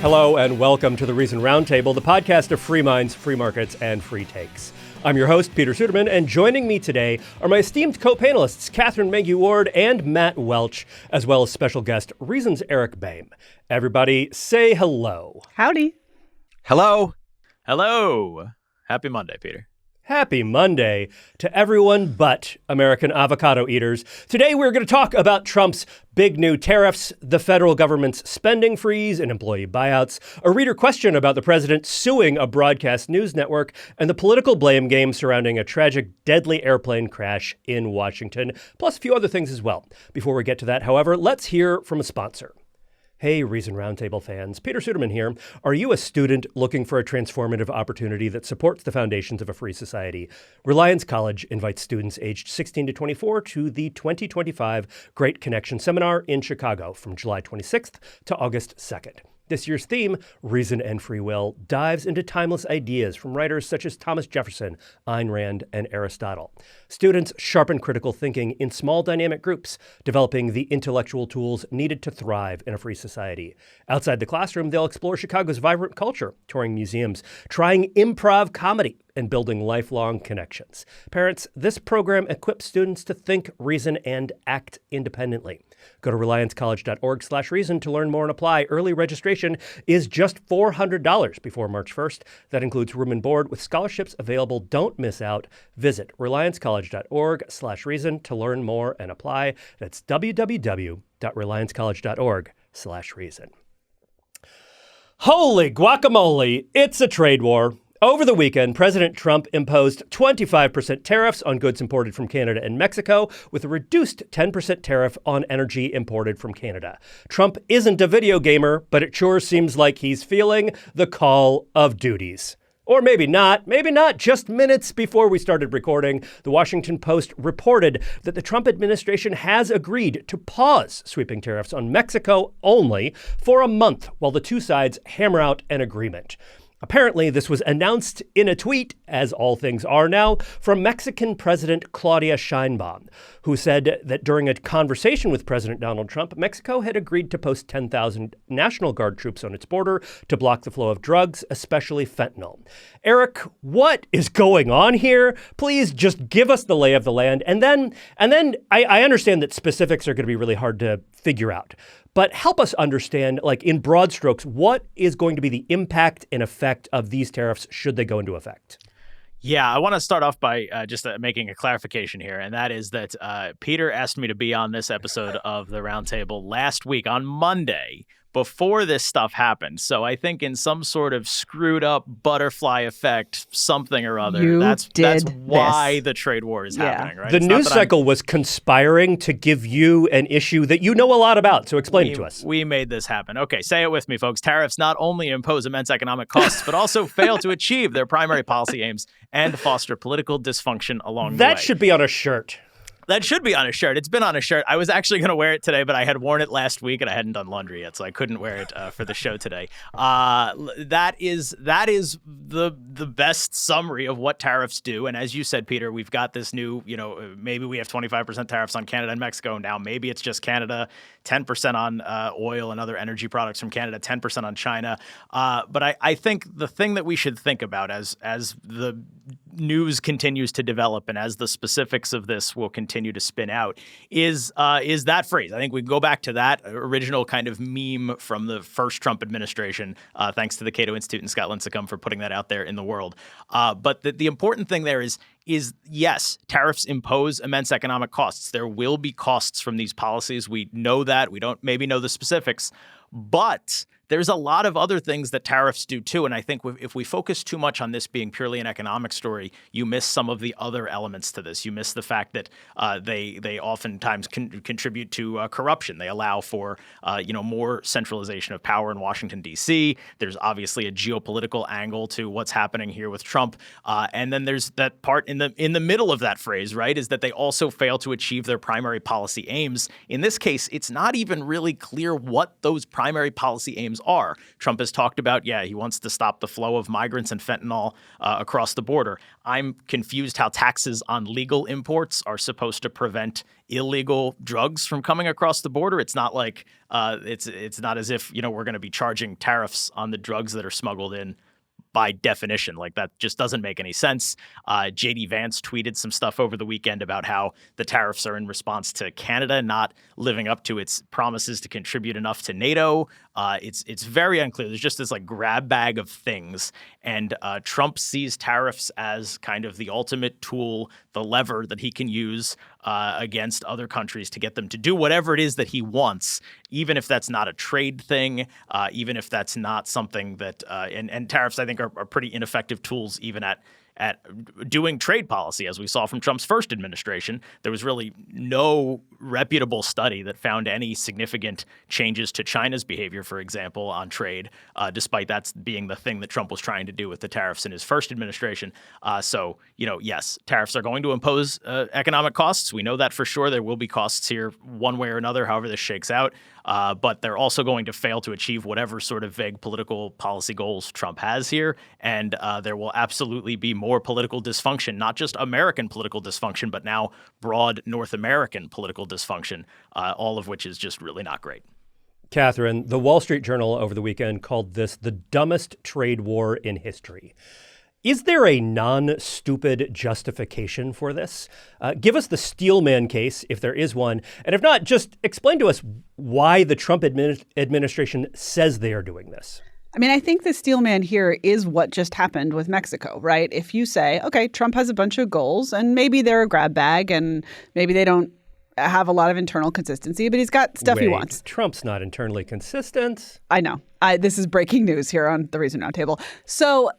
Hello and welcome to the Reason Roundtable, the podcast of free minds, free markets, and free takes. I'm your host, Peter Suderman, and joining me today are my esteemed co-panelists, Katherine Mangu-Ward and Matt Welch, as well as special guest, Reason's Eric Boehm. Everybody say hello. Howdy. Hello. Hello. Happy Monday, Peter. Happy Monday to everyone but American avocado eaters. Today we're going to talk about Trump's big new tariffs, the federal government's spending freeze and employee buyouts, a reader question about the president suing a broadcast news network, and the political blame game surrounding a tragic, deadly airplane crash in Washington, plus a few other things as well. Before we get to that, however, let's hear from a sponsor. Hey, Reason Roundtable fans. Peter Suderman here. Are you a student looking for a transformative opportunity that supports the foundations of a free society? Reliance College invites students aged 16 to 24 to the 2025 Great Connection Seminar in Chicago from July 26th to August 2nd. This year's theme, Reason and Free Will, dives into timeless ideas from writers such as Thomas Jefferson, Ayn Rand, and Aristotle. Students sharpen critical thinking in small dynamic groups, developing the intellectual tools needed to thrive in a free society. Outside the classroom, they'll explore Chicago's vibrant culture, touring museums, trying improv comedy, and building lifelong connections. Parents, this program equips students to think, reason, and act independently. Go to reliancecollege.org/reason to learn more and apply. Early registration is just $400 before March 1st. That includes room and board with scholarships available. Don't miss out. Visit reliancecollege.org/reason to learn more and apply. That's www.reliancecollege.org/reason. Holy guacamole, it's a trade war. Over the weekend, President Trump imposed 25% tariffs on goods imported from Canada and Mexico, with a reduced 10% tariff on energy imported from Canada. Trump isn't a video gamer, but it sure seems like he's feeling the call of duties. Or maybe not. Just minutes before we started recording, the Washington Post reported that the Trump administration has agreed to pause sweeping tariffs on Mexico only for a month while the two sides hammer out an agreement. Apparently, this was announced in a tweet, as all things are now, from Mexican President Claudia Sheinbaum, who said that during a conversation with President Donald Trump, Mexico had agreed to post 10,000 National Guard troops on its border to block the flow of drugs, especially fentanyl. Eric, what is going on here? Please just give us the lay of the land. And then I understand that specifics are going to be really hard to figure out. But help us understand, like in broad strokes, what is going to be the impact and effect of these tariffs should they go into effect? Yeah, I want to start off by just making a clarification here, and that is that Peter asked me to be on this episode of the Roundtable last week on Monday before this stuff happened. So I think in some sort of screwed up butterfly effect, something or other, that's why the trade war is happening, right? The news cycle was conspiring to give you an issue that you know a lot about. So explain it to us. We made this happen. Okay, say it with me, folks. Tariffs not only impose immense economic costs, but also fail to achieve their primary policy aims and foster political dysfunction along the way. That should be on a shirt. That should be on a shirt. It's been on a shirt. I was actually going to wear it today, but I had worn it last week and I hadn't done laundry yet, so I couldn't wear it for the show today. That is the best summary of what tariffs do. And as you said, Peter, we've got this new, maybe we have 25% tariffs on Canada and Mexico now. Maybe it's just Canada, 10% on oil and other energy products from Canada, 10% on China. But I think the thing that we should think about as the news continues to develop and as the specifics of this will continue to spin out is that phrase. I think we can go back to that original kind of meme from the first Trump administration, thanks to the Cato Institute and Scott Lincecum for putting that out there in the world. But the important thing there is yes, tariffs impose immense economic costs. There will be costs from these policies. We know that. We don't maybe know the specifics, but there's a lot of other things that tariffs do too. And I think if we focus too much on this being purely an economic story, you miss some of the other elements to this. You miss the fact that they oftentimes contribute to corruption. They allow for more centralization of power in Washington, D.C. There's obviously a geopolitical angle to what's happening here with Trump. And then there's that part in the middle of that phrase, right, is that they also fail to achieve their primary policy aims. In this case, it's not even really clear what those primary policy aims claims are. Trump has talked about, he wants to stop the flow of migrants and fentanyl across the border. I'm confused how taxes on legal imports are supposed to prevent illegal drugs from coming across the border. It's not like it's not as if, we're going to be charging tariffs on the drugs that are smuggled in by definition. Like, that just doesn't make any sense. J.D. Vance tweeted some stuff over the weekend about how the tariffs are in response to Canada not living up to its promises to contribute enough to NATO. It's very unclear. There's just this grab bag of things. And Trump sees tariffs as kind of the ultimate tool, the lever that he can use against other countries to get them to do whatever it is that he wants, even if that's not a trade thing, even if that's not something that and tariffs, I think, are pretty ineffective tools even at doing trade policy. As we saw from Trump's first administration, there was really no reputable study that found any significant changes to China's behavior, for example, on trade, despite that being the thing that Trump was trying to do with the tariffs in his first administration. So, yes, tariffs are going to impose economic costs. We know that for sure. There will be costs here one way or another, however this shakes out. But they're also going to fail to achieve whatever sort of vague political policy goals Trump has here. And there will absolutely be more political dysfunction, not just American political dysfunction, but now broad North American political dysfunction, all of which is just really not great. Katherine, the Wall Street Journal over the weekend called this the dumbest trade war in history. Is there a non-stupid justification for this? Give us the Steelman case, if there is one. And if not, just explain to us why the Trump administration says they are doing this. I mean, I think the Steelman here is what just happened with Mexico, right? If you say, okay, Trump has a bunch of goals and maybe they're a grab bag and maybe they don't have a lot of internal consistency, but he's got stuff he wants. Trump's not internally consistent. I know. This is breaking news here on the Reason Roundtable. So,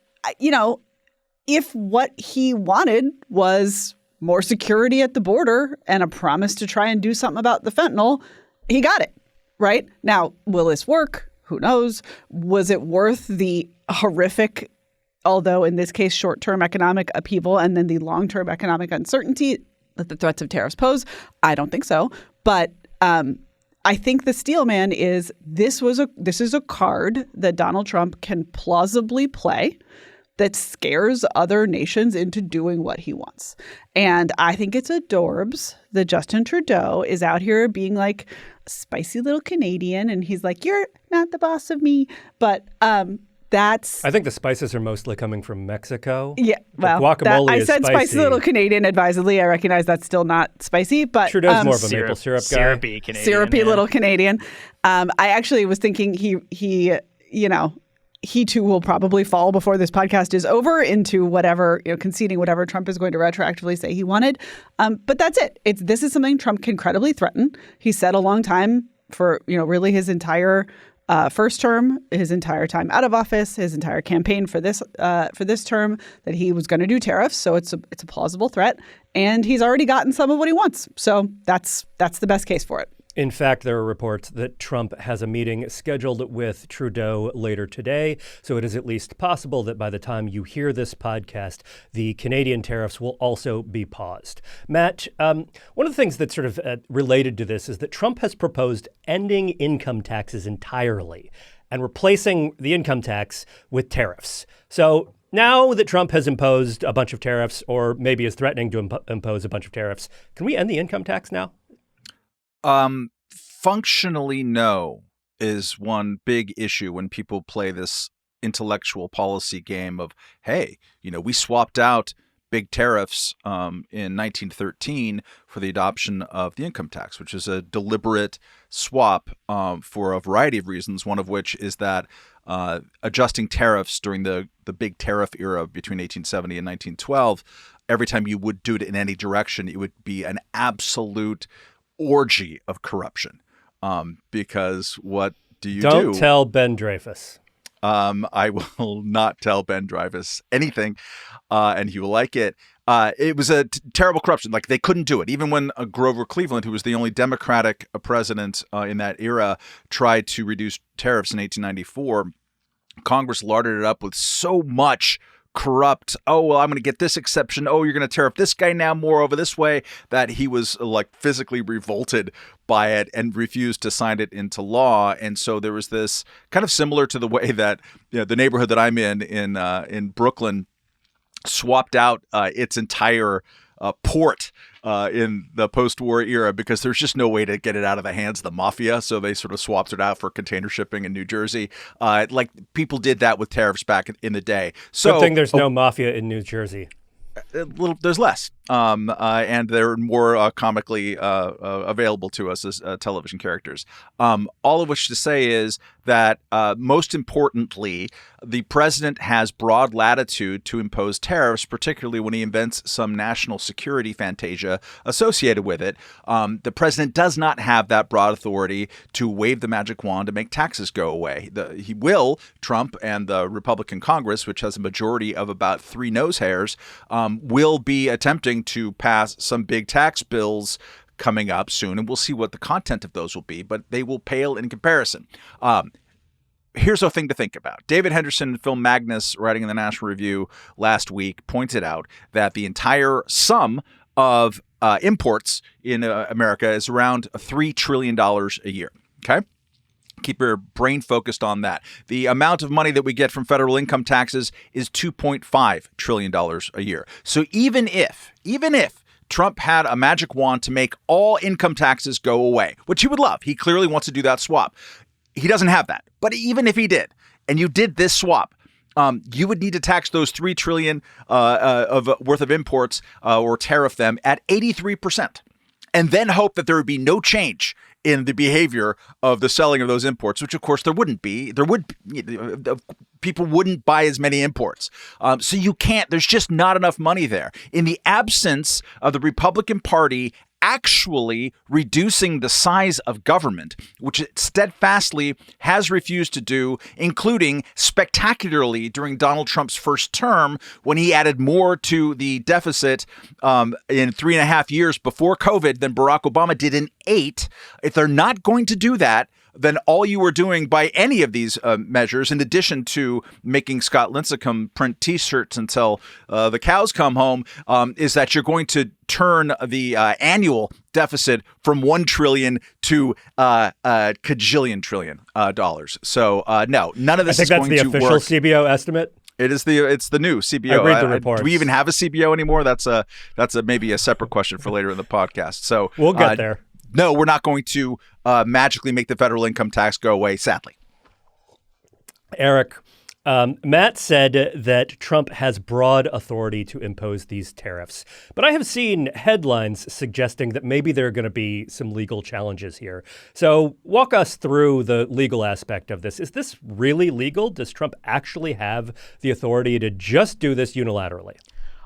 if what he wanted was more security at the border and a promise to try and do something about the fentanyl, he got it, right? Now, will this work? Who knows? Was it worth the horrific, although in this case, short-term economic upheaval and then the long-term economic uncertainty that the threats of tariffs pose? I don't think so. But I think the Steelman is this is a card that Donald Trump can plausibly play that scares other nations into doing what he wants. And I think it's adorbs that Justin Trudeau is out here being like a spicy little Canadian. And he's like, you're not the boss of me. But that's... I think the spices are mostly coming from Mexico. Yeah, well, guacamole I said is spicy little Canadian advisedly. I recognize that's still not spicy. But Trudeau's more of a maple syrup guy. Syrupy Canadian. Syrupy little Canadian. I actually was thinking he too will probably fall before this podcast is over into whatever, conceding whatever Trump is going to retroactively say he wanted. But that's it. This is something Trump can credibly threaten. He said a long time for, really his entire first term, his entire time out of office, his entire campaign for this term that he was going to do tariffs. So it's a plausible threat. And he's already gotten some of what he wants. So that's the best case for it. In fact, there are reports that Trump has a meeting scheduled with Trudeau later today. So it is at least possible that by the time you hear this podcast, the Canadian tariffs will also be paused. Matt, one of the things that's sort of related to this is that Trump has proposed ending income taxes entirely and replacing the income tax with tariffs. So now that Trump has imposed a bunch of tariffs, or maybe is threatening to impose a bunch of tariffs, can we end the income tax now? Functionally, no, is one big issue when people play this intellectual policy game of, hey, we swapped out big tariffs in 1913 for the adoption of the income tax, which is a deliberate swap for a variety of reasons, one of which is that adjusting tariffs during the big tariff era between 1870 and 1912, every time you would do it in any direction, it would be an absolute orgy of corruption. Because what do you do? Don't tell Ben Dreyfus. I will not tell Ben Dreyfus anything, and he will like it. It was a terrible corruption. Like, they couldn't do it. Even when Grover Cleveland, who was the only Democratic president in that era, tried to reduce tariffs in 1894, Congress larded it up with so much corrupt, oh, well, I'm going to get this exception. Oh, you're going to tariff this guy now more over this way, that he was like physically revolted by it and refused to sign it into law. And so there was this kind of similar to the way that the neighborhood that I'm in Brooklyn swapped out its entire port in the post-war era because there's just no way to get it out of the hands of the mafia. So they sort of swapped it out for container shipping in New Jersey. Like people did that with tariffs back in the day. So good thing there's no mafia in New Jersey. There's less, and they're more comically available to us as television characters. All of which to say is that most importantly, the president has broad latitude to impose tariffs, particularly when he invents some national security fantasia associated with it. The president does not have that broad authority to wave the magic wand to make taxes go away. Trump and the Republican Congress, which has a majority of about 3 nose hairs, will be attempting to pass some big tax bills coming up soon, and we'll see what the content of those will be, but they will pale in comparison. Here's a thing to think about. David Henderson and Phil Magnus, writing in the National Review last week, pointed out that the entire sum of imports in America is around $3 trillion a year. Okay? Keep your brain focused on that. The amount of money that we get from federal income taxes is $2.5 trillion a year. So even if Trump had a magic wand to make all income taxes go away, which he would love, he clearly wants to do that swap. He doesn't have that. But even if he did, and you did this swap, you would need to tax those $3 trillion worth of imports or tariff them at 83%, and then hope that there would be no change in the behavior of the selling of those imports, which of course there wouldn't be. People wouldn't buy as many imports. So you can't, there's just not enough money there. In the absence of the Republican Party actually reducing the size of government, which it steadfastly has refused to do, including spectacularly during Donald Trump's first term when he added more to the deficit in 3.5 years before COVID than Barack Obama did in 8. If they're not going to do that, then all you were doing by any of these measures, in addition to making Scott Lincecum print T-shirts until the cows come home, is that you're going to turn the annual deficit from $1 trillion to cajillion trillion dollars. So no, none of this is going to work. I think that's the official CBO estimate. It's the new CBO. I read the reports. Do we even have a CBO anymore? That's maybe a separate question for later in the podcast. So we'll get there. No, we're not going to magically make the federal income tax go away, sadly. Eric, Matt said that Trump has broad authority to impose these tariffs, but I have seen headlines suggesting that maybe there are going to be some legal challenges here. So walk us through the legal aspect of this. Is this really legal? Does Trump actually have the authority to just do this unilaterally?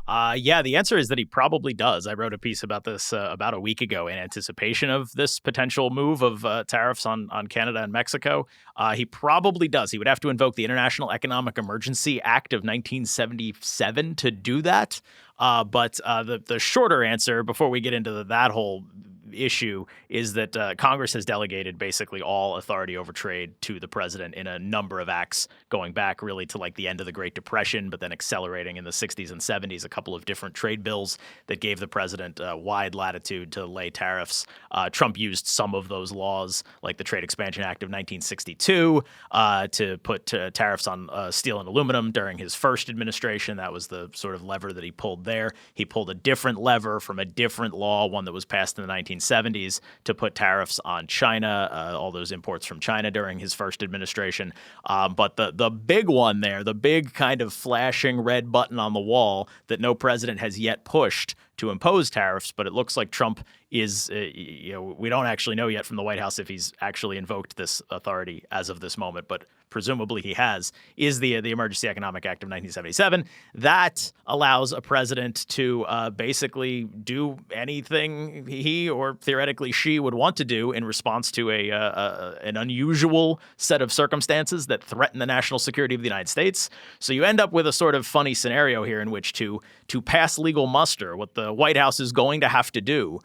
Yeah, the answer is that he probably does. I wrote a piece about this about a week ago in anticipation of this potential move of tariffs on Canada and Mexico. He probably does. He would have to invoke the International Economic Emergency Act of 1977 to do that. But the shorter answer, before we get into that whole issue, is that Congress has delegated basically all authority over trade to the president in a number of acts going back really to like the end of the Great Depression, but then accelerating in the 60s and 70s, a couple of different trade bills that gave the president wide latitude to lay tariffs. Trump used some of those laws, like the Trade Expansion Act of 1962, to put tariffs on steel and aluminum during his first administration. That was the sort of lever that he pulled there. He pulled a different lever from a different law, one that was passed in the 1970s, to put tariffs on China, all those imports from China during his first administration. But the big one there, the big kind of flashing red button on the wall that no president has yet pushed to impose tariffs, but it looks like Trump is, we don't actually know yet from the White House if he's actually invoked this authority as of this moment, but presumably he has, is the Emergency Economic Act of 1977. That allows a president to basically do anything he or theoretically she would want to do in response to an unusual set of circumstances that threaten the national security of the United States. So you end up with a sort of funny scenario here in which to to pass legal muster, what the White House is going to have to do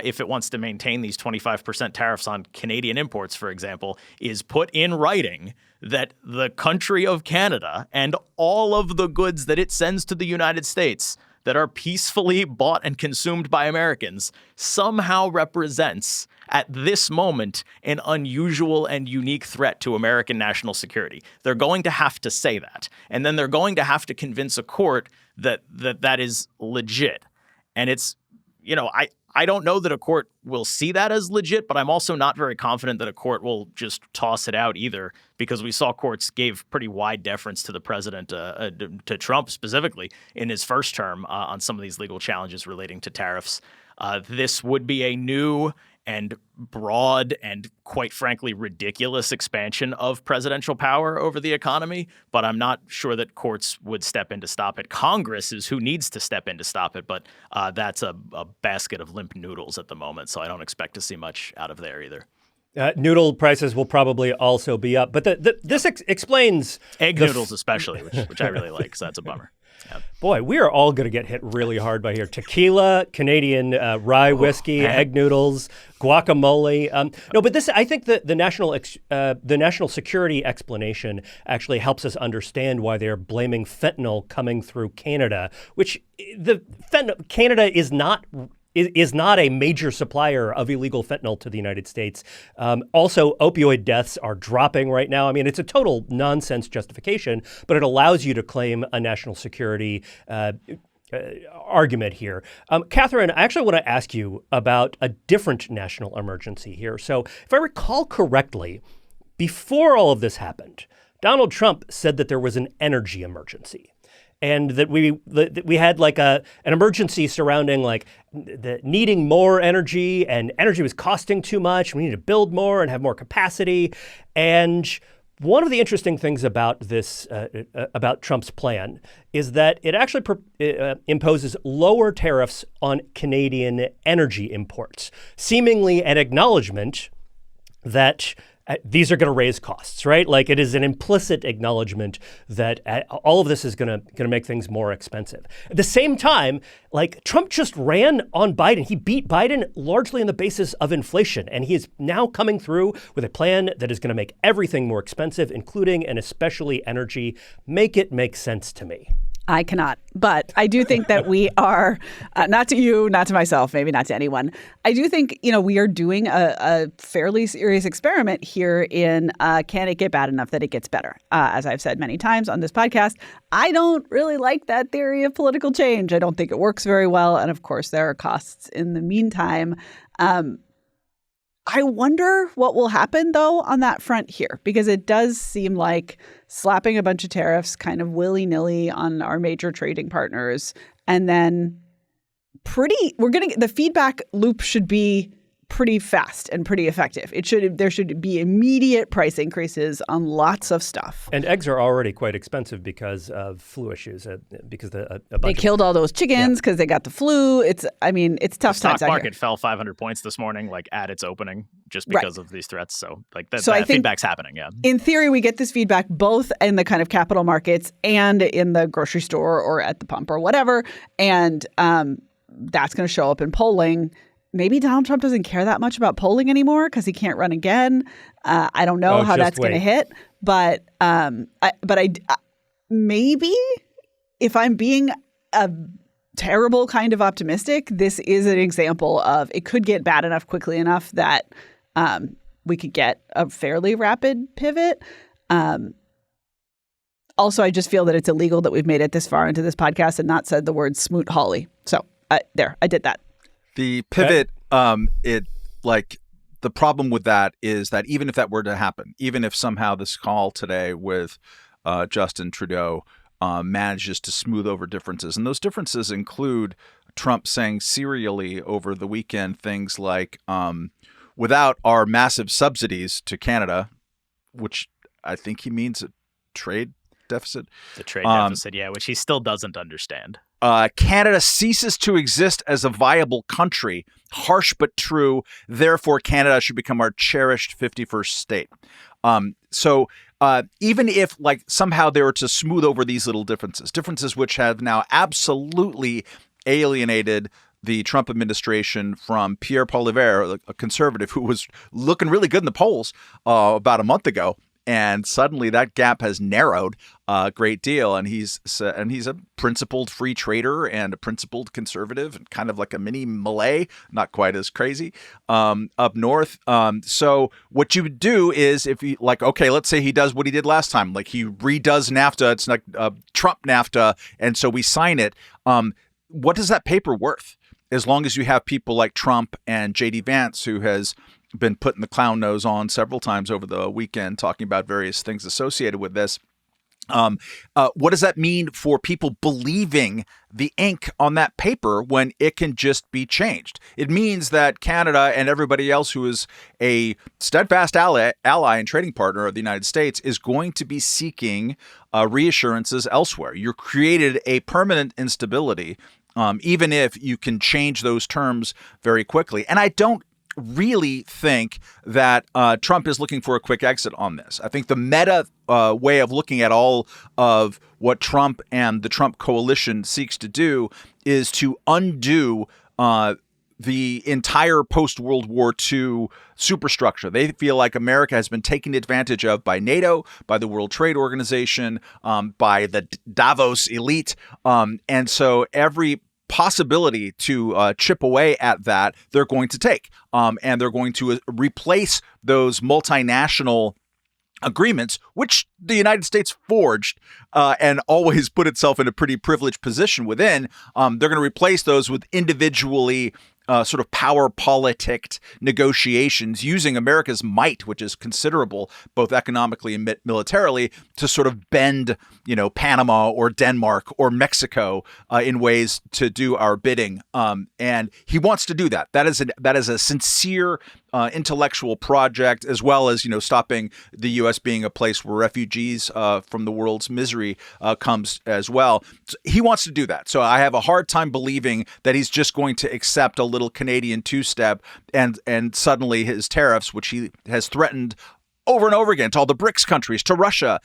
if it wants to maintain these 25% tariffs on Canadian imports, for example, is put in writing that the country of Canada and all of the goods that it sends to the United States that are peacefully bought and consumed by Americans somehow represents, at this moment, an unusual and unique threat to American national security. They're going to have to say that. And then they're going to have to convince a court that is legit. And it's, I don't know that a court will see that as legit, but I'm also not very confident that a court will just toss it out either, because we saw courts gave pretty wide deference to the president, to Trump specifically, in his first term on some of these legal challenges relating to tariffs. This would be a new and broad and, quite frankly, ridiculous expansion of presidential power over the economy, but I'm not sure that courts would step in to stop it. Congress is who needs to step in to stop it, but that's a basket of limp noodles at the moment, so I don't expect to see much out of there either. Noodle prices will probably also be up, but this explains egg noodles especially, which I really like, so that's a bummer. Yeah. Boy, we are all going to get hit really hard by here. Tequila, Canadian rye whiskey, egg noodles, guacamole. No, but this, I think the national security explanation actually helps us understand why they're blaming fentanyl coming through Canada, which Canada is not a major supplier of illegal fentanyl to the United States. Also, opioid deaths are dropping right now. I mean, it's a total nonsense justification, but it allows you to claim a national security argument here. Katherine, I actually want to ask you about a different national emergency here. So if I recall correctly, before all of this happened, Donald Trump said that there was an energy emergency. And that we had like an emergency surrounding like the needing more energy, and energy was costing too much. We need to build more and have more capacity. And one of the interesting things about this, about Trump's plan, is that it actually imposes lower tariffs on Canadian energy imports, seemingly an acknowledgement that these are going to raise costs, right? Like, it is an implicit acknowledgement that all of this is going to make things more expensive. At the same time, like, Trump just ran on Biden. He beat Biden largely on the basis of inflation, and he is now coming through with a plan that is going to make everything more expensive, including and especially energy. Make it make sense to me. I cannot. But I do think that we are, not to you, not to myself, maybe not to anyone. I do think, we are doing a fairly serious experiment here in can it get bad enough that it gets better? As I've said many times on this podcast, I don't really like that theory of political change. I don't think it works very well. And of course, there are costs in the meantime. I wonder what will happen, though, on that front here, because it does seem like slapping a bunch of tariffs kind of willy-nilly on our major trading partners, and then the feedback loop should be pretty fast and pretty effective. There should be immediate price increases on lots of stuff. And eggs are already quite expensive because of flu issues. Because they killed all those chickens because they got the flu. It's tough times out here. The stock market fell 500 points this morning, like at its opening, just because of these threats. So that feedback's happening. Yeah. In theory, we get this feedback both in the kind of capital markets and in the grocery store or at the pump or whatever, and that's going to show up in polling. Maybe Donald Trump doesn't care that much about polling anymore because he can't run again. I don't know how that's going to hit, but maybe if I'm being a terrible kind of optimistic, this is an example of it could get bad enough quickly enough that we could get a fairly rapid pivot. Also, I just feel that it's illegal that we've made it this far into this podcast and not said the word smoot Hawley. So I did that. The pivot, the problem with that is that even if that were to happen, even if somehow this call today with Justin Trudeau manages to smooth over differences, and those differences include Trump saying serially over the weekend things like, without our massive subsidies to Canada, which I think he means a trade deficit. The trade deficit, which he still doesn't understand. Canada ceases to exist as a viable country. Harsh but true. Therefore, Canada should become our cherished 51st state. So even if like somehow they were to smooth over these little differences which have now absolutely alienated the Trump administration from Pierre Poilievre, a conservative who was looking really good in the polls about a month ago. And suddenly that gap has narrowed a great deal. And he's a principled free trader and a principled conservative and kind of like a mini Malay, not quite as crazy up north. So what you would do is if you like, okay, let's say he does what he did last time, like he redoes NAFTA. It's like Trump NAFTA. And so we sign it. What is that paper worth? As long as you have people like Trump and J.D. Vance, who has been putting the clown nose on several times over the weekend, talking about various things associated with this. What does that mean for people believing the ink on that paper when it can just be changed? It means that Canada and everybody else who is a steadfast ally and trading partner of the United States is going to be seeking reassurances elsewhere. You've created a permanent instability, even if you can change those terms very quickly. And I don't really think that Trump is looking for a quick exit on this. I think the meta way of looking at all of what Trump and the Trump coalition seeks to do is to undo the entire post-World War II superstructure. They feel like America has been taken advantage of by NATO, by the World Trade Organization, by the Davos elite. And so every possibility to chip away at that, they're going to take. And they're going to replace those multinational agreements, which the United States forged and always put itself in a pretty privileged position within. They're going to replace those with individually sort of power politicked negotiations using America's might, which is considerable, both economically and militarily, to sort of bend, Panama or Denmark or Mexico in ways to do our bidding. And he wants to do that. That is a sincere intellectual project, as well as, stopping the U.S. being a place where refugees from the world's misery comes as well. So he wants to do that. So I have a hard time believing that he's just going to accept a little Canadian two-step and suddenly his tariffs, which he has threatened over and over again to all the BRICS countries, to Russia.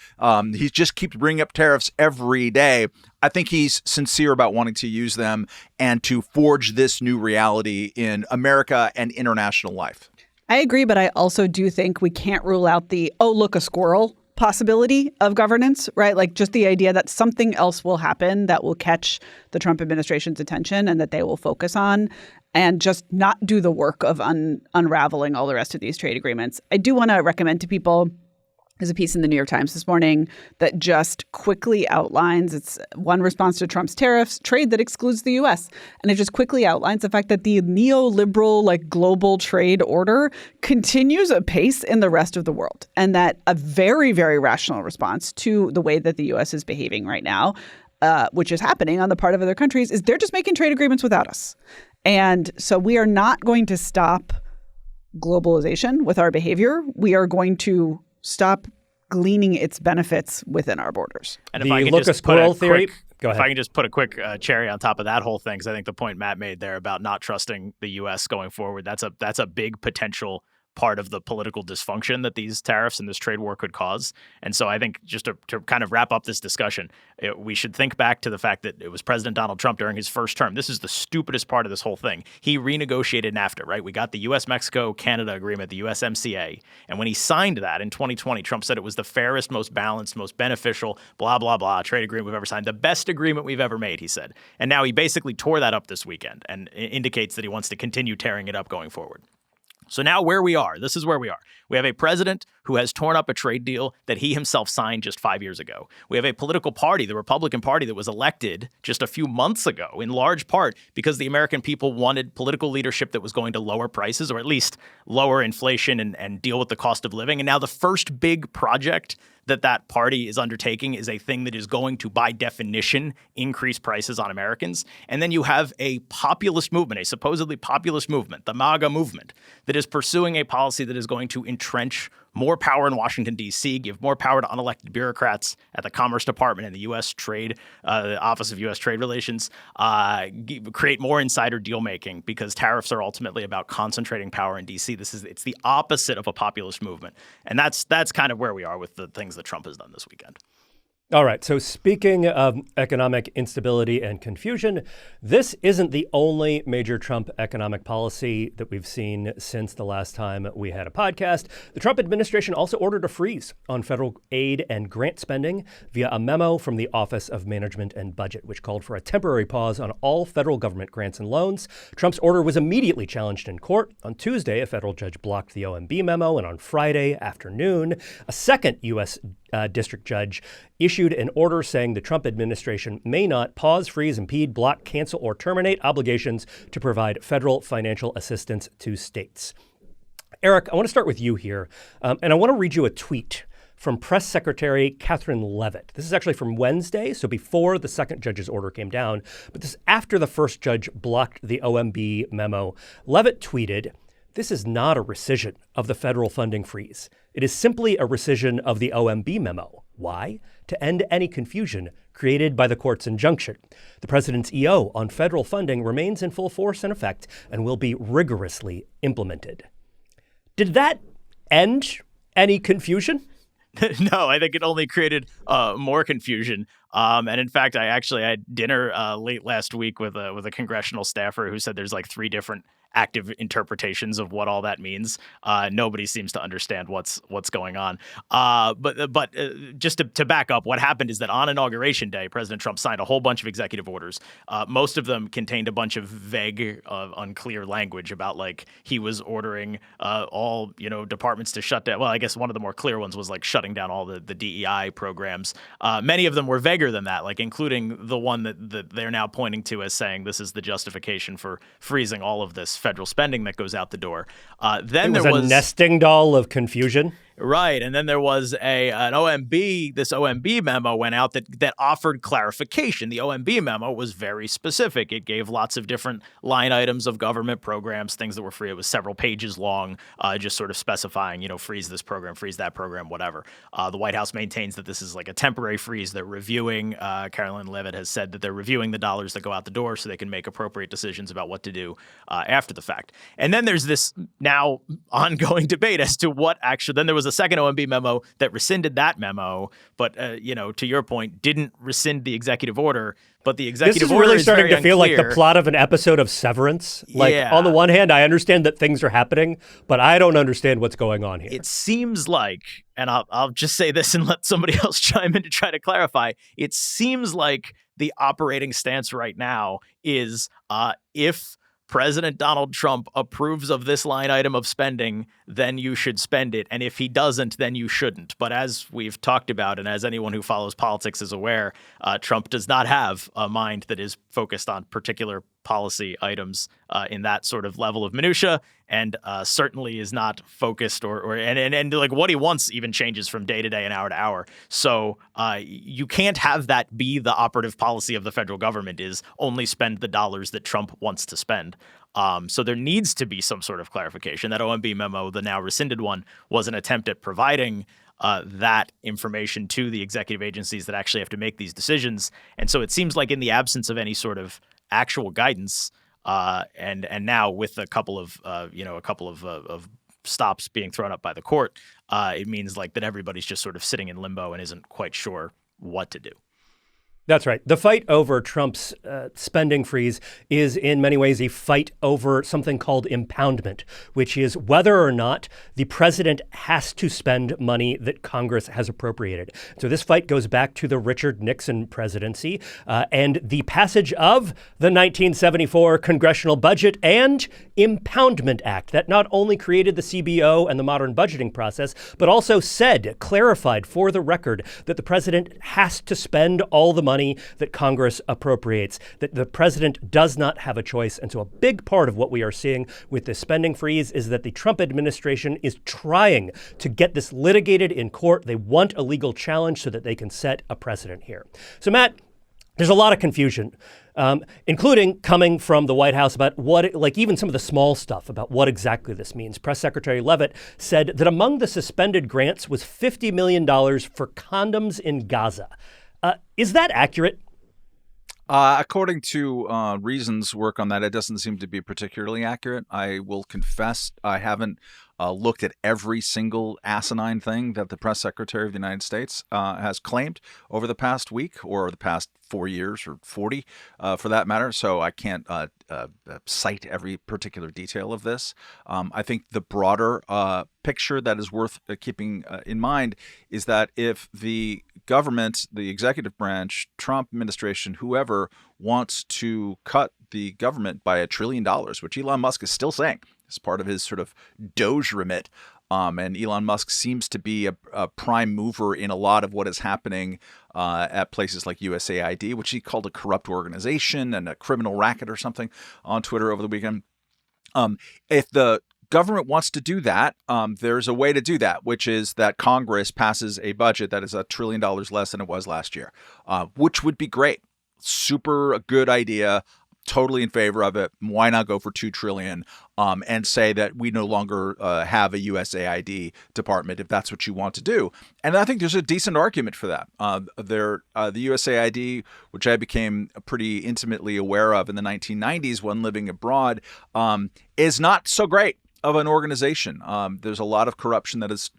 He just keeps bringing up tariffs every day. I think he's sincere about wanting to use them and to forge this new reality in America and international life. I agree, but I also do think we can't rule out the, oh, look, a squirrel possibility of governance, right? Like just the idea that something else will happen that will catch the Trump administration's attention and that they will focus on and just not do the work of unraveling all the rest of these trade agreements. I do want to recommend to people, there's a piece in the New York Times this morning that just quickly outlines, it's one response to Trump's tariffs, trade that excludes the U.S. And it just quickly outlines the fact that the neoliberal, global trade order continues apace in the rest of the world. And that a very, very rational response to the way that the U.S. is behaving right now, which is happening on the part of other countries, is they're just making trade agreements without us. And so we are not going to stop globalization with our behavior. We are going to stop gleaning its benefits within our borders. And if I can just put a theory, go ahead. If I can just put a quick cherry on top of that whole thing, because I think the point Matt made there about not trusting the U.S. going forward, that's a big potential part of the political dysfunction that these tariffs and this trade war could cause. And so I think just to kind of wrap up this discussion, we should think back to the fact that it was President Donald Trump during his first term. This is the stupidest part of this whole thing. He renegotiated NAFTA, right? We got the U.S.-Mexico-Canada agreement, the USMCA. And when he signed that in 2020, Trump said it was the fairest, most balanced, most beneficial, blah, blah, blah, trade agreement we've ever signed. The best agreement we've ever made, he said. And now he basically tore that up this weekend and indicates that he wants to continue tearing it up going forward. So now this is where we are. We have a president who has torn up a trade deal that he himself signed just 5 years ago. We have a political party, the Republican Party, that was elected just a few months ago, in large part because the American people wanted political leadership that was going to lower prices, or at least lower inflation and deal with the cost of living. And now the first big project that party is undertaking is a thing that is going to, by definition, increase prices on Americans. And then you have a populist movement, a supposedly populist movement, the MAGA movement, that is pursuing a policy that is going to entrench more power in Washington, D.C., give more power to unelected bureaucrats at the Commerce Department and the U.S. Trade, the Office of U.S. Trade Relations, create more insider deal making because tariffs are ultimately about concentrating power in D.C. It's the opposite of a populist movement. And that's kind of where we are with the things that Trump has done this weekend. All right. So speaking of economic instability and confusion, this isn't the only major Trump economic policy that we've seen since the last time we had a podcast. The Trump administration also ordered a freeze on federal aid and grant spending via a memo from the Office of Management and Budget, which called for a temporary pause on all federal government grants and loans. Trump's order was immediately challenged in court. On Tuesday, a federal judge blocked the OMB memo, and on Friday afternoon, a second U.S. District judge issued an order saying the Trump administration may not pause, freeze, impede, block, cancel, or terminate obligations to provide federal financial assistance to states. Eric, I want to start with you here, and I want to read you a tweet from Press Secretary Katherine Leavitt. This is actually from Wednesday, so before the second judge's order came down, but this is after the first judge blocked the OMB memo. Leavitt tweeted, "This is not a rescission of the federal funding freeze. It is simply a rescission of the OMB memo. Why? To end any confusion created by the court's injunction. The president's EO on federal funding remains in full force and effect and will be rigorously implemented." Did that end any confusion? No, I think it only created more confusion. And in fact, I had dinner late last week with a congressional staffer who said there's like 3 different active interpretations of what all that means. Nobody seems to understand what's going on. But just to back up, what happened is that on Inauguration Day, President Trump signed a whole bunch of executive orders. Most of them contained a bunch of vague, unclear language about like he was ordering all departments to shut down. Well, I guess one of the more clear ones was like shutting down all the DEI programs. Many of them were vaguer than that, like including the one that they're now pointing to as saying this is the justification for freezing all of this federal spending that goes out the door. Then there was a nesting doll of confusion. Right. And then there was an OMB. This OMB memo went out that offered clarification. The OMB memo was very specific. It gave lots of different line items of government programs, things that were free. It was several pages long, just sort of specifying, freeze this program, freeze that program, whatever. The White House maintains that this is like a temporary freeze. They're reviewing. Katherine Leavitt has said that they're reviewing the dollars that go out the door so they can make appropriate decisions about what to do after the fact. And then there's this now ongoing debate as to what actually. Then there was a second OMB memo that rescinded that memo, but to your point, didn't rescind the executive order. But the executive order really is starting very to feel unclear. like the plot of an episode of Severance. Like, Yeah. on the one hand, I understand that things are happening, but I don't understand what's going on here. It seems like, and I'll just say this and let somebody else chime in to try to clarify. It seems like the operating stance right now is if President Donald Trump approves of this line item of spending, then you should spend it. And if he doesn't, then you shouldn't. But as we've talked about, and as anyone who follows politics is aware, Trump does not have a mind that is focused on particular policy items in that sort of level of minutia, and certainly is not focused and like what he wants even changes from day to day and hour to hour. So you can't have that be the operative policy of the federal government is only spend the dollars that Trump wants to spend. So there needs to be some sort of clarification. That OMB memo, the now rescinded one, was an attempt at providing that information to the executive agencies that actually have to make these decisions. And so it seems like in the absence of any sort of actual guidance, and now with a couple of stops being thrown up by the court, it means like that everybody's just sort of sitting in limbo and isn't quite sure what to do. That's right. The fight over Trump's spending freeze is in many ways a fight over something called impoundment, which is whether or not the president has to spend money that Congress has appropriated. So this fight goes back to the Richard Nixon presidency and the passage of the 1974 Congressional Budget and Impoundment Act that not only created the CBO and the modern budgeting process, but also clarified for the record that the president has to spend all the money that Congress appropriates, that the president does not have a choice. And so a big part of what we are seeing with this spending freeze is that the Trump administration is trying to get this litigated in court. They want a legal challenge so that they can set a precedent here. So, Matt, there's a lot of confusion including coming from the White House about even some of the small stuff about what exactly this means. Press Secretary Leavitt said that among the suspended grants was $50 million for condoms in Gaza. Is that accurate? According to Reason's work on that, it doesn't seem to be particularly accurate. I will confess I haven't looked at every single asinine thing that the press secretary of the United States has claimed over the past week or the past 4 years or 40 for that matter. So I can't cite every particular detail of this. I think the broader picture that is worth keeping in mind is that if the government, the executive branch, Trump administration, whoever wants to cut the government by $1 trillion, which Elon Musk is still saying as part of his sort of Doge remit. And Elon Musk seems to be a prime mover in a lot of what is happening at places like USAID, which he called a corrupt organization and a criminal racket or something on Twitter over the weekend. If the government wants to do that, there's a way to do that, which is that Congress passes a budget that is $1 trillion less than it was last year, which would be great. Super good idea. Totally in favor of it. Why not go for $2 trillion and say that we no longer have a USAID department if that's what you want to do? And I think there's a decent argument for that. The USAID, which I became pretty intimately aware of in the 1990s when living abroad, is not so great of an organization. There's a lot of corruption that has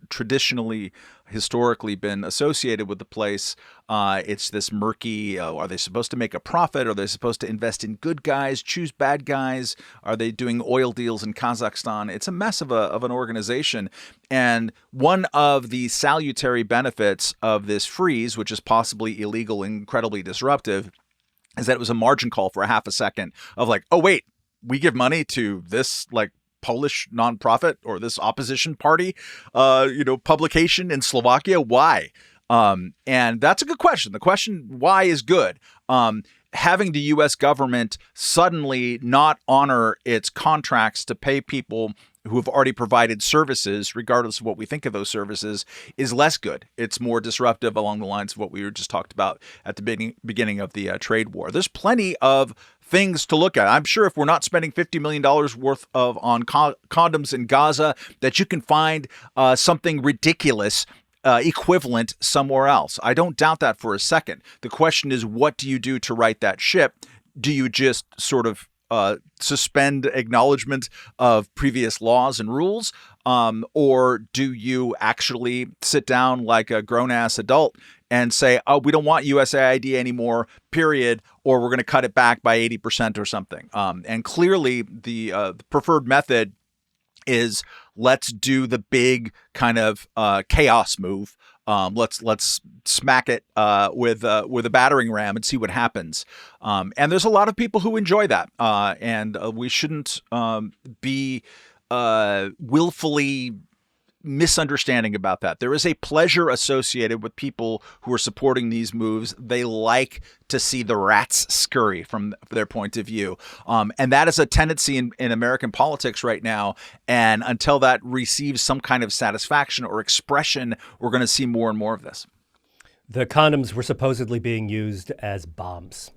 historically been associated with the place. It's this murky, are they supposed to make a profit? Are they supposed to invest in good guys, choose bad guys? Are they doing oil deals in Kazakhstan? It's a mess of an organization. And one of the salutary benefits of this freeze, which is possibly illegal and incredibly disruptive, is that it was a margin call for a half a second of like, oh, wait, we give money to this Polish nonprofit or this opposition party, publication in Slovakia. Why? And that's a good question. The question why is good. Having the U.S. government suddenly not honor its contracts to pay people who have already provided services, regardless of what we think of those services, is less good. It's more disruptive along the lines of what we were just talked about at the beginning of the trade war. There's plenty of things to look at. I'm sure if we're not spending $50 million worth on condoms in Gaza, that you can find something ridiculous equivalent somewhere else. I don't doubt that for a second. The question is, what do you do to right that ship? Do you just sort of suspend acknowledgement of previous laws and rules? Or do you actually sit down like a grown-ass adult and say, oh, we don't want USAID anymore, period, or we're going to cut it back by 80% or something? And clearly the preferred method is let's do the big kind of chaos move. Let's smack it with a battering ram and see what happens. And there's a lot of people who enjoy that, and we shouldn't be willfully misunderstanding about that. There is a pleasure associated with people who are supporting these moves. They like to see the rats scurry from their point of view. And that is a tendency in American politics right now. And until that receives some kind of satisfaction or expression, we're going to see more and more of this. The condoms were supposedly being used as bombs.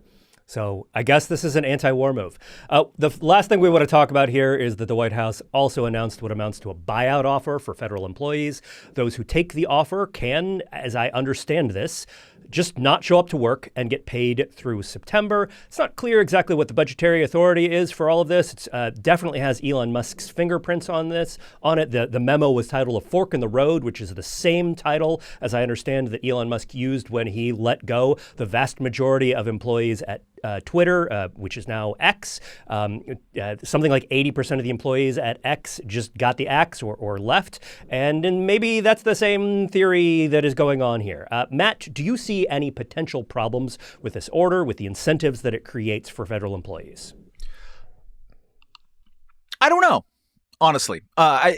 So I guess this is an anti-war move. The last thing we want to talk about here is that the White House also announced what amounts to a buyout offer for federal employees. Those who take the offer can, as I understand this, just not show up to work and get paid through September. It's not clear exactly what the budgetary authority is for all of this. It definitely has Elon Musk's fingerprints on it. The memo was titled A Fork in the Road, which is the same title, as I understand, that Elon Musk used when he let go the vast majority of employees at Twitter, which is now X. Something like 80% of the employees at X just got the axe or left. And maybe that's the same theory that is going on here. Matt, do you see any potential problems with this order, with the incentives that it creates for federal employees? I don't know, honestly. I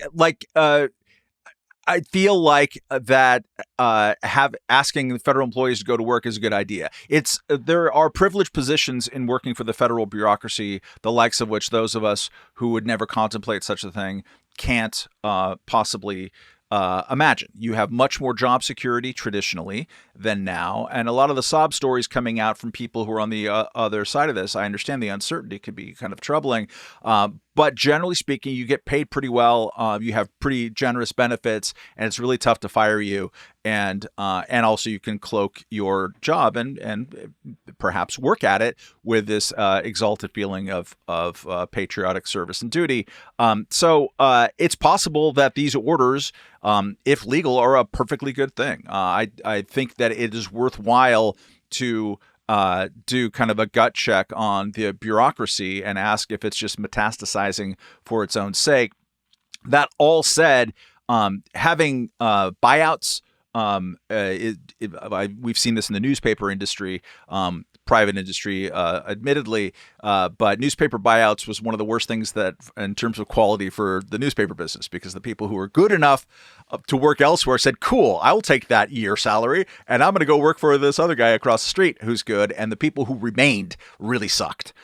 feel like that asking the federal employees to go to work is a good idea. There are privileged positions in working for the federal bureaucracy, the likes of which those of us who would never contemplate such a thing can't possibly imagine. You have much more job security traditionally than now. And a lot of the sob stories coming out from people who are on the other side of this, I understand the uncertainty could be kind of troubling. But generally speaking, you get paid pretty well. You have pretty generous benefits, and it's really tough to fire you. And also you can cloak your job and perhaps work at it with this exalted feeling of patriotic service and duty. So it's possible that these orders, if legal, are a perfectly good thing. I think that it is worthwhile to do kind of a gut check on the bureaucracy and ask if it's just metastasizing for its own sake. That all said, having buyouts, we've seen this in the newspaper industry, private industry, admittedly, but newspaper buyouts was one of the worst things that, in terms of quality for the newspaper business, because the people who were good enough to work elsewhere said, cool, I will take that year salary, and I'm going to go work for this other guy across the street who's good. And the people who remained really sucked.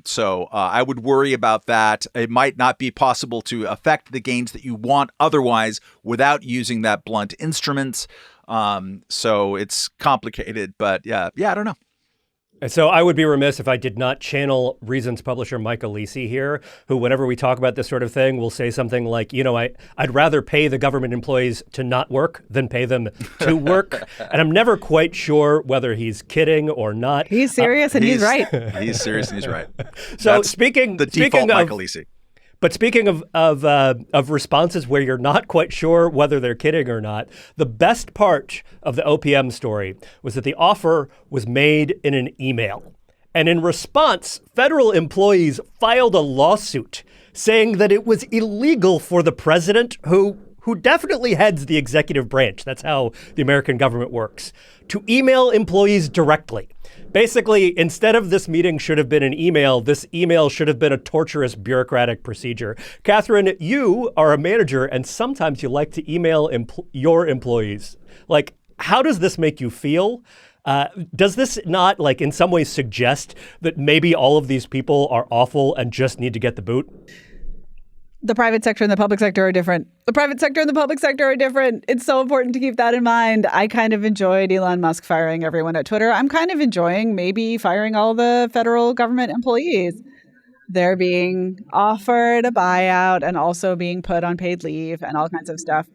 So I would worry about that. It might not be possible to affect the gains that you want otherwise without using that blunt instrument. So it's complicated, but yeah, I don't know. And so I would be remiss if I did not channel Reason's publisher, Mike Alisi here, who, whenever we talk about this sort of thing, will say something like, I'd rather pay the government employees to not work than pay them to work. And I'm never quite sure whether he's kidding or not. He's serious and he's right. He's serious and he's right. So That's speaking the default Mike Alisi. But speaking of responses where you're not quite sure whether they're kidding or not, the best part of the OPM story was that the offer was made in an email. And in response, federal employees filed a lawsuit saying that it was illegal for the president, who definitely heads the executive branch, that's how the American government works, to email employees directly. Basically, instead of this meeting should have been an email, this email should have been a torturous bureaucratic procedure. Katherine, you are a manager, and sometimes you like to email your employees. Like, how does this make you feel? Does this not, in some ways suggest that maybe all of these people are awful and just need to get the boot? The private sector and the public sector are different. The private sector and the public sector are different. It's so important to keep that in mind. I kind of enjoyed Elon Musk firing everyone at Twitter. I'm kind of enjoying maybe firing all the federal government employees. They're being offered a buyout and also being put on paid leave and all kinds of stuff.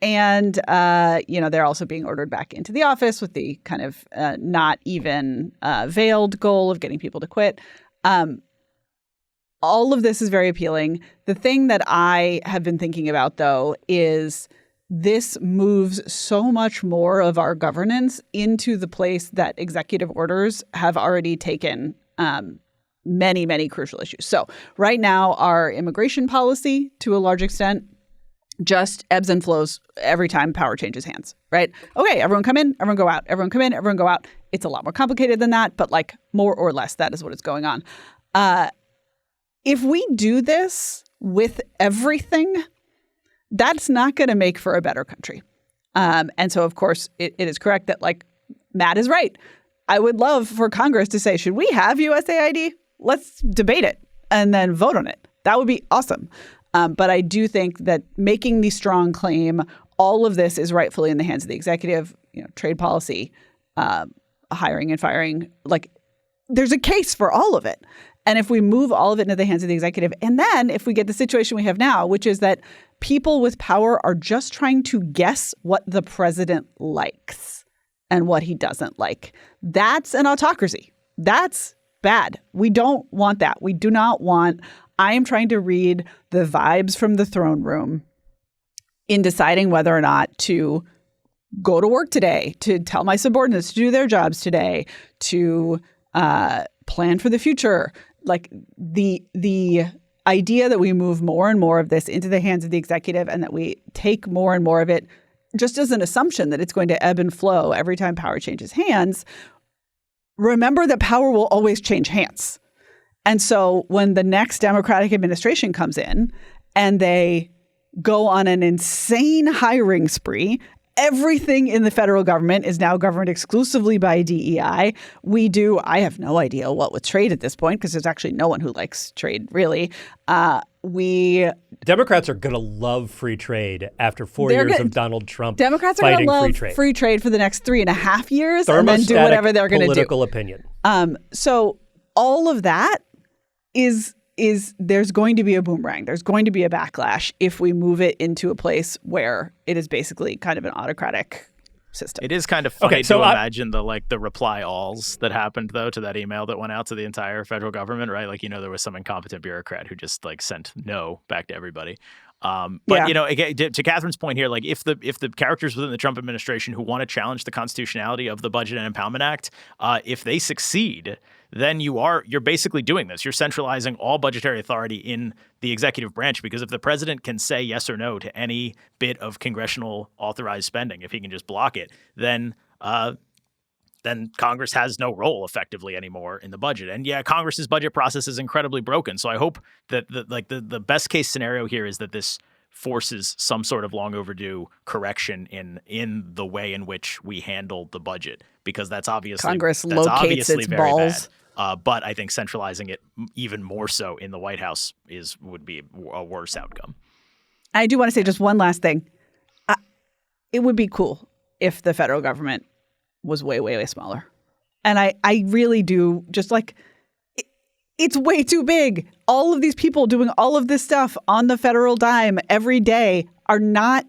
And, they're also being ordered back into the office with the kind of not even veiled goal of getting people to quit. All of this is very appealing. The thing that I have been thinking about, though, is this moves so much more of our governance into the place that executive orders have already taken many, many crucial issues. So right now, our immigration policy, to a large extent, just ebbs and flows every time power changes hands, right? Okay, everyone come in, everyone go out. Everyone come in, everyone go out. It's a lot more complicated than that, but more or less, that is what is going on. If we do this with everything, that's not going to make for a better country. And so, of course, it is correct that, Matt is right. I would love for Congress to say, should we have USAID? Let's debate it and then vote on it. That would be awesome. But I do think that making the strong claim, all of this is rightfully in the hands of the executive, trade policy, hiring and firing, there's a case for all of it. And if we move all of it into the hands of the executive, and then if we get the situation we have now, which is that people with power are just trying to guess what the president likes and what he doesn't like, that's an autocracy. That's bad. We don't want that. We do not want, I am trying to read the vibes from the throne room in deciding whether or not to go to work today, to tell my subordinates to do their jobs today, to plan for the future. The idea that we move more and more of this into the hands of the executive and that we take more and more of it just as an assumption that it's going to ebb and flow every time power changes hands. Remember that power will always change hands. And so when the next Democratic administration comes in and they go on an insane hiring spree, everything in the federal government is now governed exclusively by DEI. I have no idea what with trade at this point, because there's actually no one who likes trade, really. Democrats are going to love free trade after 4 years of Donald Trump Democrats are fighting going to love free trade for the next 3.5 years and then do whatever they're going to do. Political opinion. So all of that is there's going to be a boomerang. There's going to be a backlash if we move it into a place where it is basically kind of an autocratic system. It is kind of funny to imagine the reply alls that happened though to that email that went out to the entire federal government, right? Like, there was some incompetent bureaucrat who just sent no back to everybody. Again, to Katherine's point here, if the characters within the Trump administration who want to challenge the constitutionality of the Budget and Impoundment Act, if they succeed, then you're basically doing this. You're centralizing all budgetary authority in the executive branch, because if the president can say yes or no to any bit of congressional authorized spending, if he can just block it, then Congress has no role effectively anymore in the budget. And Congress's budget process is incredibly broken. So I hope that the best case scenario here is that this forces some sort of long overdue correction in the way in which we handle the budget, because that's obviously Congress locates its very balls. Bad. But I think centralizing it even more so in the White House would be a worse outcome. I do want to say just one last thing. It would be cool if the federal government was way, way, way smaller. And I really do it's way too big. All of these people doing all of this stuff on the federal dime every day are not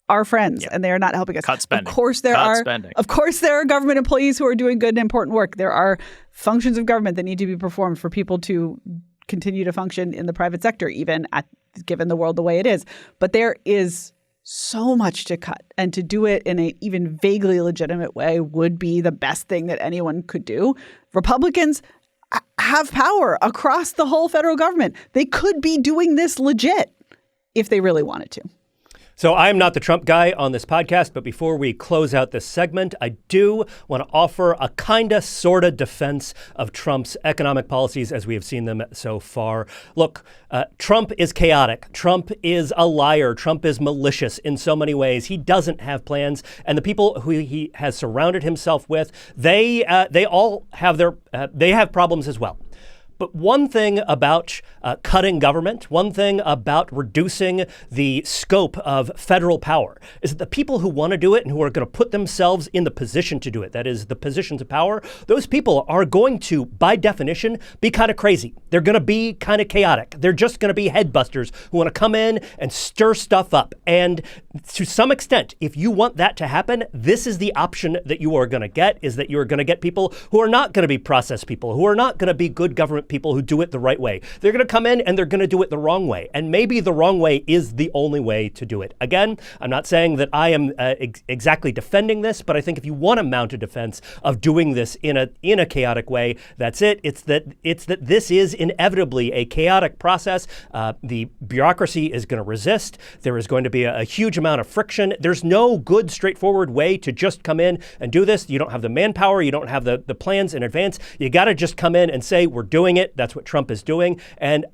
our friends, and they are not helping us. Cut spending. Of course there are government employees who are doing good and important work. There are functions of government that need to be performed for people to continue to function in the private sector, even given the world the way it is. But there is so much to cut, and to do it in an even vaguely legitimate way would be the best thing that anyone could do. Republicans have power across the whole federal government. They could be doing this legit if they really wanted to. So I'm not the Trump guy on this podcast, but before we close out this segment, I do want to offer a kinda sorta defense of Trump's economic policies as we have seen them so far. Look, Trump is chaotic. Trump is a liar. Trump is malicious in so many ways. He doesn't have plans, and the people who he has surrounded himself with, they all have they have problems as well. But one thing about cutting government, one thing about reducing the scope of federal power, is that the people who want to do it and who are going to put themselves in the position to do it, that is the positions of power, those people are going to, by definition, be kind of crazy. They're going to be kind of chaotic. They're just going to be headbusters who want to come in and stir stuff up. And to some extent, if you want that to happen, this is the option that you are going to get, is that you are going to get people who are not going to be process people, who are not going to be good government people who do it the right way. They're going to come in and they're going to do it the wrong way. And maybe the wrong way is the only way to do it. Again, I'm not saying that I am exactly defending this, but I think if you want to mount a defense of doing this in a chaotic way, that's it. It's that this is inevitably a chaotic process. The bureaucracy is going to resist. There is going to be a huge amount of friction. There's no good, straightforward way to just come in and do this. You don't have the manpower. You don't have the plans in advance. You got to just come in and say, we're doing it. That's what Trump is doing. And,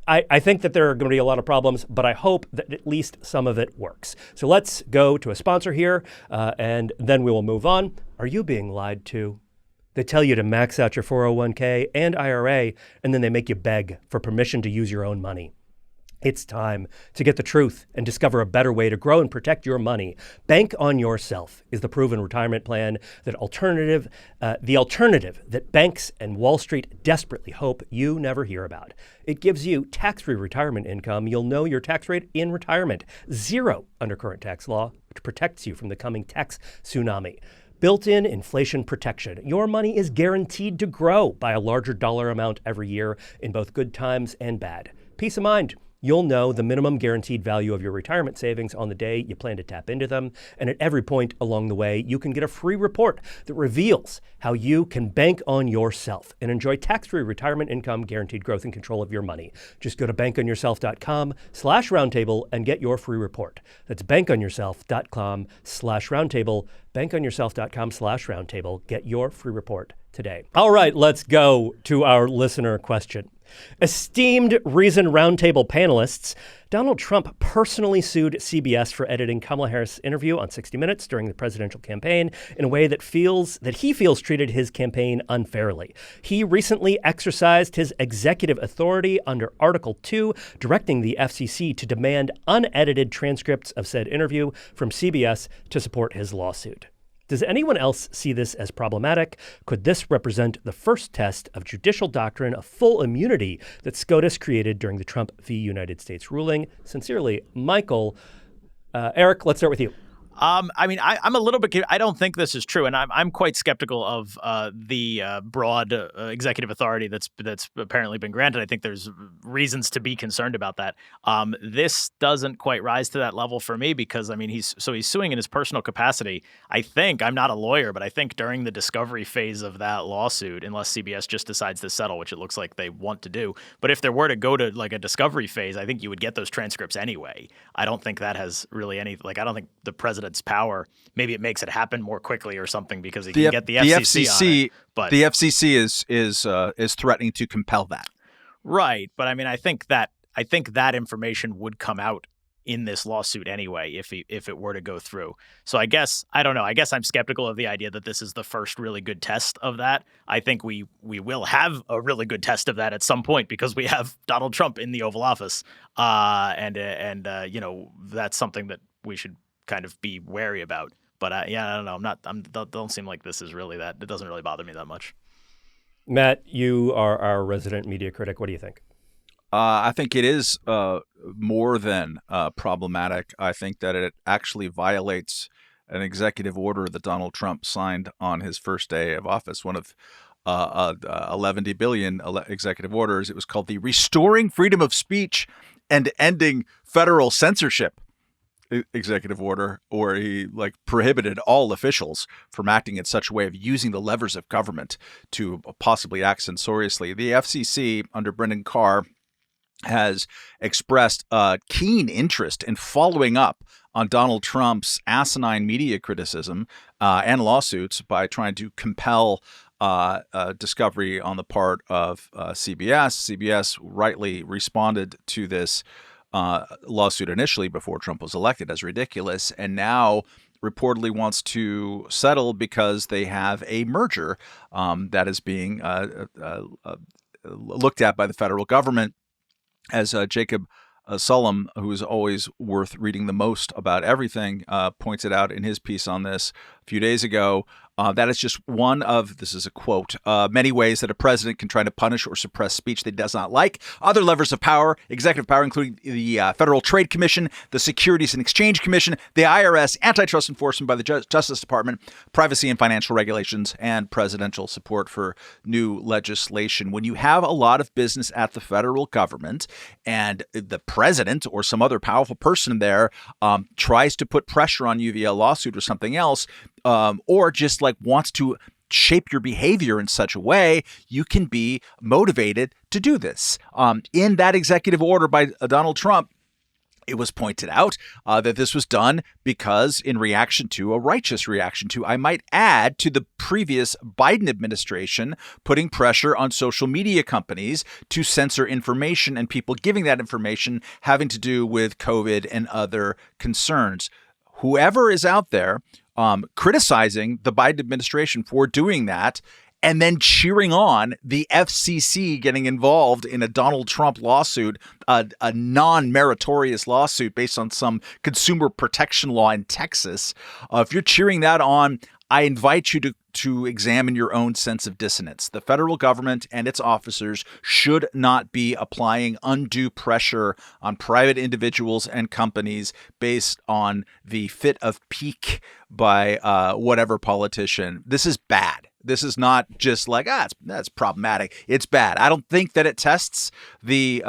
I think that there are going to be a lot of problems, but I hope that at least some of it works. So let's go to a sponsor here, and then we will move on. Are you being lied to? They tell you to max out your 401k and IRA, and then they make you beg for permission to use your own money. It's time to get the truth and discover a better way to grow and protect your money. Bank on Yourself is the proven retirement plan, the alternative that banks and Wall Street desperately hope you never hear about. It gives you tax-free retirement income. You'll know your tax rate in retirement. 0 under current tax law, which protects you from the coming tax tsunami. Built-in inflation protection. Your money is guaranteed to grow by a larger dollar amount every year in both good times and bad. Peace of mind. You'll know the minimum guaranteed value of your retirement savings on the day you plan to tap into them. And at every point along the way, you can get a free report that reveals how you can bank on yourself and enjoy tax-free retirement income, guaranteed growth and control of your money. Just go to bankonyourself.com/roundtable and get your free report. That's bankonyourself.com/roundtable. Bankonyourself.com/roundtable. Get your free report today. All right, let's go to our listener question. Esteemed Reason Roundtable panelists, Donald Trump personally sued CBS for editing Kamala Harris' interview on 60 Minutes during the presidential campaign in a way that he feels treated his campaign unfairly. He recently exercised his executive authority under Article 2, directing the FCC to demand unedited transcripts of said interview from CBS to support his lawsuit. Does anyone else see this as problematic? Could this represent the first test of judicial doctrine of full immunity that SCOTUS created during the Trump v. United States ruling? Sincerely, Michael. Eric, let's start with you. I'm a little bit. I don't think this is true, and I'm quite skeptical of the broad executive authority that's apparently been granted. I think there's reasons to be concerned about that. This doesn't quite rise to that level for me because he's suing in his personal capacity. I think I'm not a lawyer, but I think during the discovery phase of that lawsuit, unless CBS just decides to settle, which it looks like they want to do, but if there were to go to like a discovery phase, I think you would get those transcripts anyway. I don't think that has really any I don't think the president's power. Maybe it makes it happen more quickly or something because he can get the FCC on it. But the FCC is threatening to compel that. Right, but I think that information would come out in this lawsuit anyway if it were to go through. So I guess I'm skeptical of the idea that this is the first really good test of that. I think we will have a really good test of that at some point because we have Donald Trump in the Oval Office, and that's something that we should kind of be wary about. But I don't know. Don't seem like this is really that. It doesn't really bother me that much. Matt, you are our resident media critic. What do you think? I think it is more than problematic. I think that it actually violates an executive order that Donald Trump signed on his first day of office, one of 11 billion executive orders. It was called the Restoring Freedom of Speech and Ending Federal Censorship executive order, or he prohibited all officials from acting in such a way of using the levers of government to possibly act censoriously. The FCC under Brendan Carr has expressed a keen interest in following up on Donald Trump's asinine media criticism and lawsuits by trying to compel discovery on the part of CBS. CBS rightly responded to this lawsuit initially before Trump was elected as ridiculous, and now reportedly wants to settle because they have a merger that is being looked at by the federal government. As Jacob Sullum, who is always worth reading the most about everything, pointed out in his piece on this a few days ago, that is just one of, this is a quote, many ways that a president can try to punish or suppress speech that he does not like. Other levers of power, executive power, including the Federal Trade Commission, the Securities and Exchange Commission, the IRS, antitrust enforcement by the Justice Department, privacy and financial regulations, and presidential support for new legislation. When you have a lot of business at the federal government and the president or some other powerful person there tries to put pressure on you via a lawsuit or something else, or just wants to shape your behavior in such a way, you can be motivated to do this. In that executive order by Donald Trump, it was pointed out that this was done because a righteous reaction to, I might add, to the previous Biden administration putting pressure on social media companies to censor information and people giving that information having to do with COVID and other concerns. Whoever is out there criticizing the Biden administration for doing that and then cheering on the FCC getting involved in a Donald Trump lawsuit, a non-meritorious lawsuit based on some consumer protection law in Texas. If you're cheering that on, I invite you to examine your own sense of dissonance. The federal government and its officers should not be applying undue pressure on private individuals and companies based on the fit of pique by whatever politician. This is bad. This is not just that's problematic. It's bad. I don't think that it tests the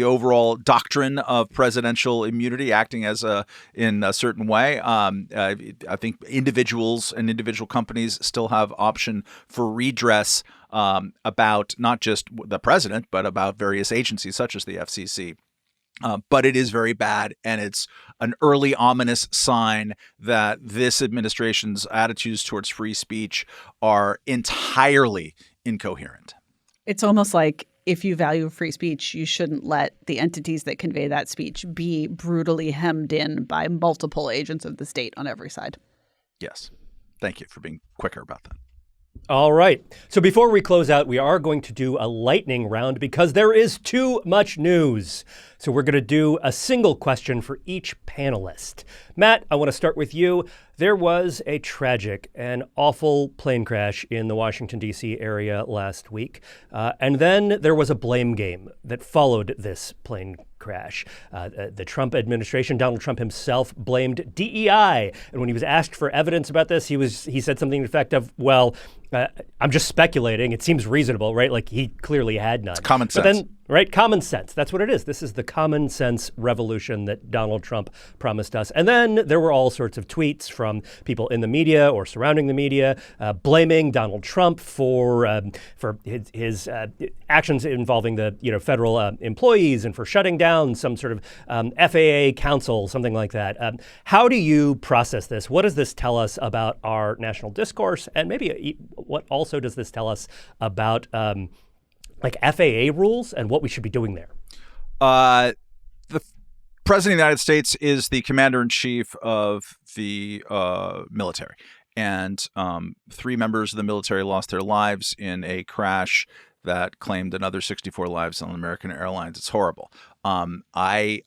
overall doctrine of presidential immunity acting in a certain way. I think individuals and individual companies still have option for redress about not just the president, but about various agencies such as the FCC. But it is very bad, and it's an early ominous sign that this administration's attitudes towards free speech are entirely incoherent. It's almost like if you value free speech, you shouldn't let the entities that convey that speech be brutally hemmed in by multiple agents of the state on every side. Yes. Thank you for being quicker about that. All right. So before we close out, we are going to do a lightning round because there is too much news. So we're going to do a single question for each panelist. Matt, I want to start with you. There was a tragic and awful plane crash in the Washington, D.C. area last week. And then there was a blame game that followed this plane crash. The Trump administration, Donald Trump himself, blamed DEI. And when he was asked for evidence about this, he said something to the effect of, well, I'm just speculating. It seems reasonable, right? Like he clearly had none. It's common sense. But then, right, common sense. That's what it is. This is the common sense revolution that Donald Trump promised us. And then there were all sorts of tweets from people in the media or surrounding the media blaming Donald Trump for his actions involving the federal employees and for shutting down some sort of FAA council, something like that. How do you process this? What does this tell us about our national discourse? And maybe what also does this tell us about like FAA rules and what we should be doing there? The President of the United States is the commander-in-chief of the military. And 3 members of the military lost their lives in a crash that claimed another 64 lives on American Airlines. It's horrible. I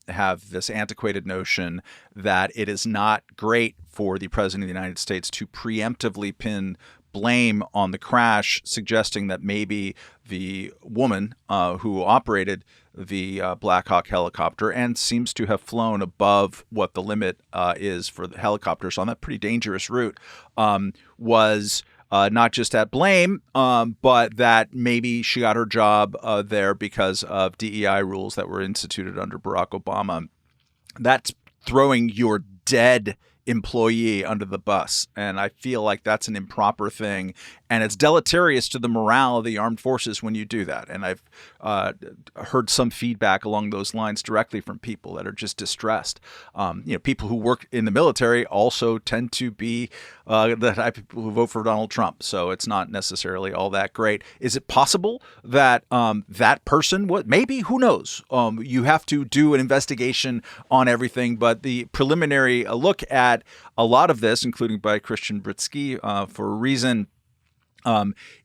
have this antiquated notion that it is not great for the President of the United States to preemptively pin blame on the crash, suggesting that maybe the woman who operated the Black Hawk helicopter and seems to have flown above what the limit is for the helicopters on that pretty dangerous route was not just at blame, but that maybe she got her job there because of DEI rules that were instituted under Barack Obama. That's throwing your dead employee under the bus. And I feel like that's an improper thing. And it's deleterious to the morale of the armed forces when you do that. And I've heard some feedback along those lines directly from people that are just distressed. People who work in the military also tend to be the type of people who vote for Donald Trump. So it's not necessarily all that great. Is it possible that that person, maybe, who knows? You have to do an investigation on everything. But the preliminary look at a lot of this, including by Christian Britsky for Reason,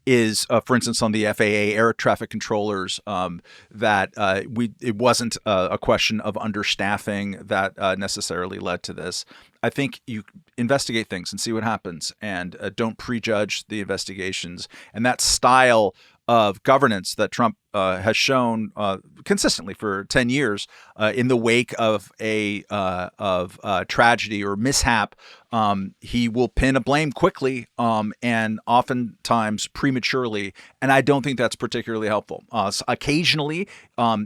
is, for instance, on the FAA air traffic controllers, that it wasn't a question of understaffing that necessarily led to this. I think you investigate things and see what happens, and don't prejudge the investigations. And that style of governance that Trump has shown consistently for 10 years in the wake of a tragedy or mishap, he will pin a blame quickly and oftentimes prematurely, and I don't think that's particularly helpful. Occasionally,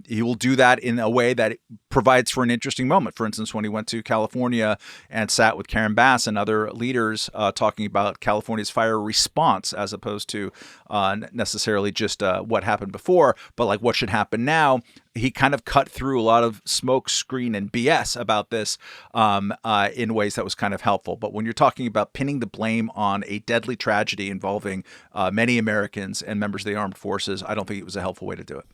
he will do that in a way that provides for an interesting moment. For instance, when he went to California and sat with Karen Bass and other leaders talking about California's fire response as opposed to necessarily just what happened before, but like what should happen now. He kind of cut through a lot of smoke screen and BS about this in ways that was kind of helpful. But when you're talking about pinning the blame on a deadly tragedy involving many Americans and members of the armed forces, I don't think it was a helpful way to do it.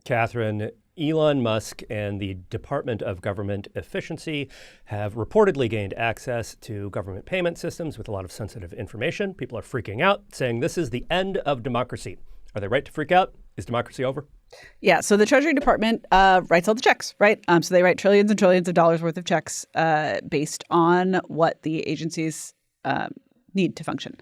Katherine, Elon Musk and the Department of Government Efficiency have reportedly gained access to government payment systems with a lot of sensitive information. People are freaking out, saying this is the end of democracy. Are they right to freak out? Is democracy over? Yeah. So the Treasury Department writes all the checks, right? So they write trillions and trillions of dollars worth of checks based on what the agencies need to function.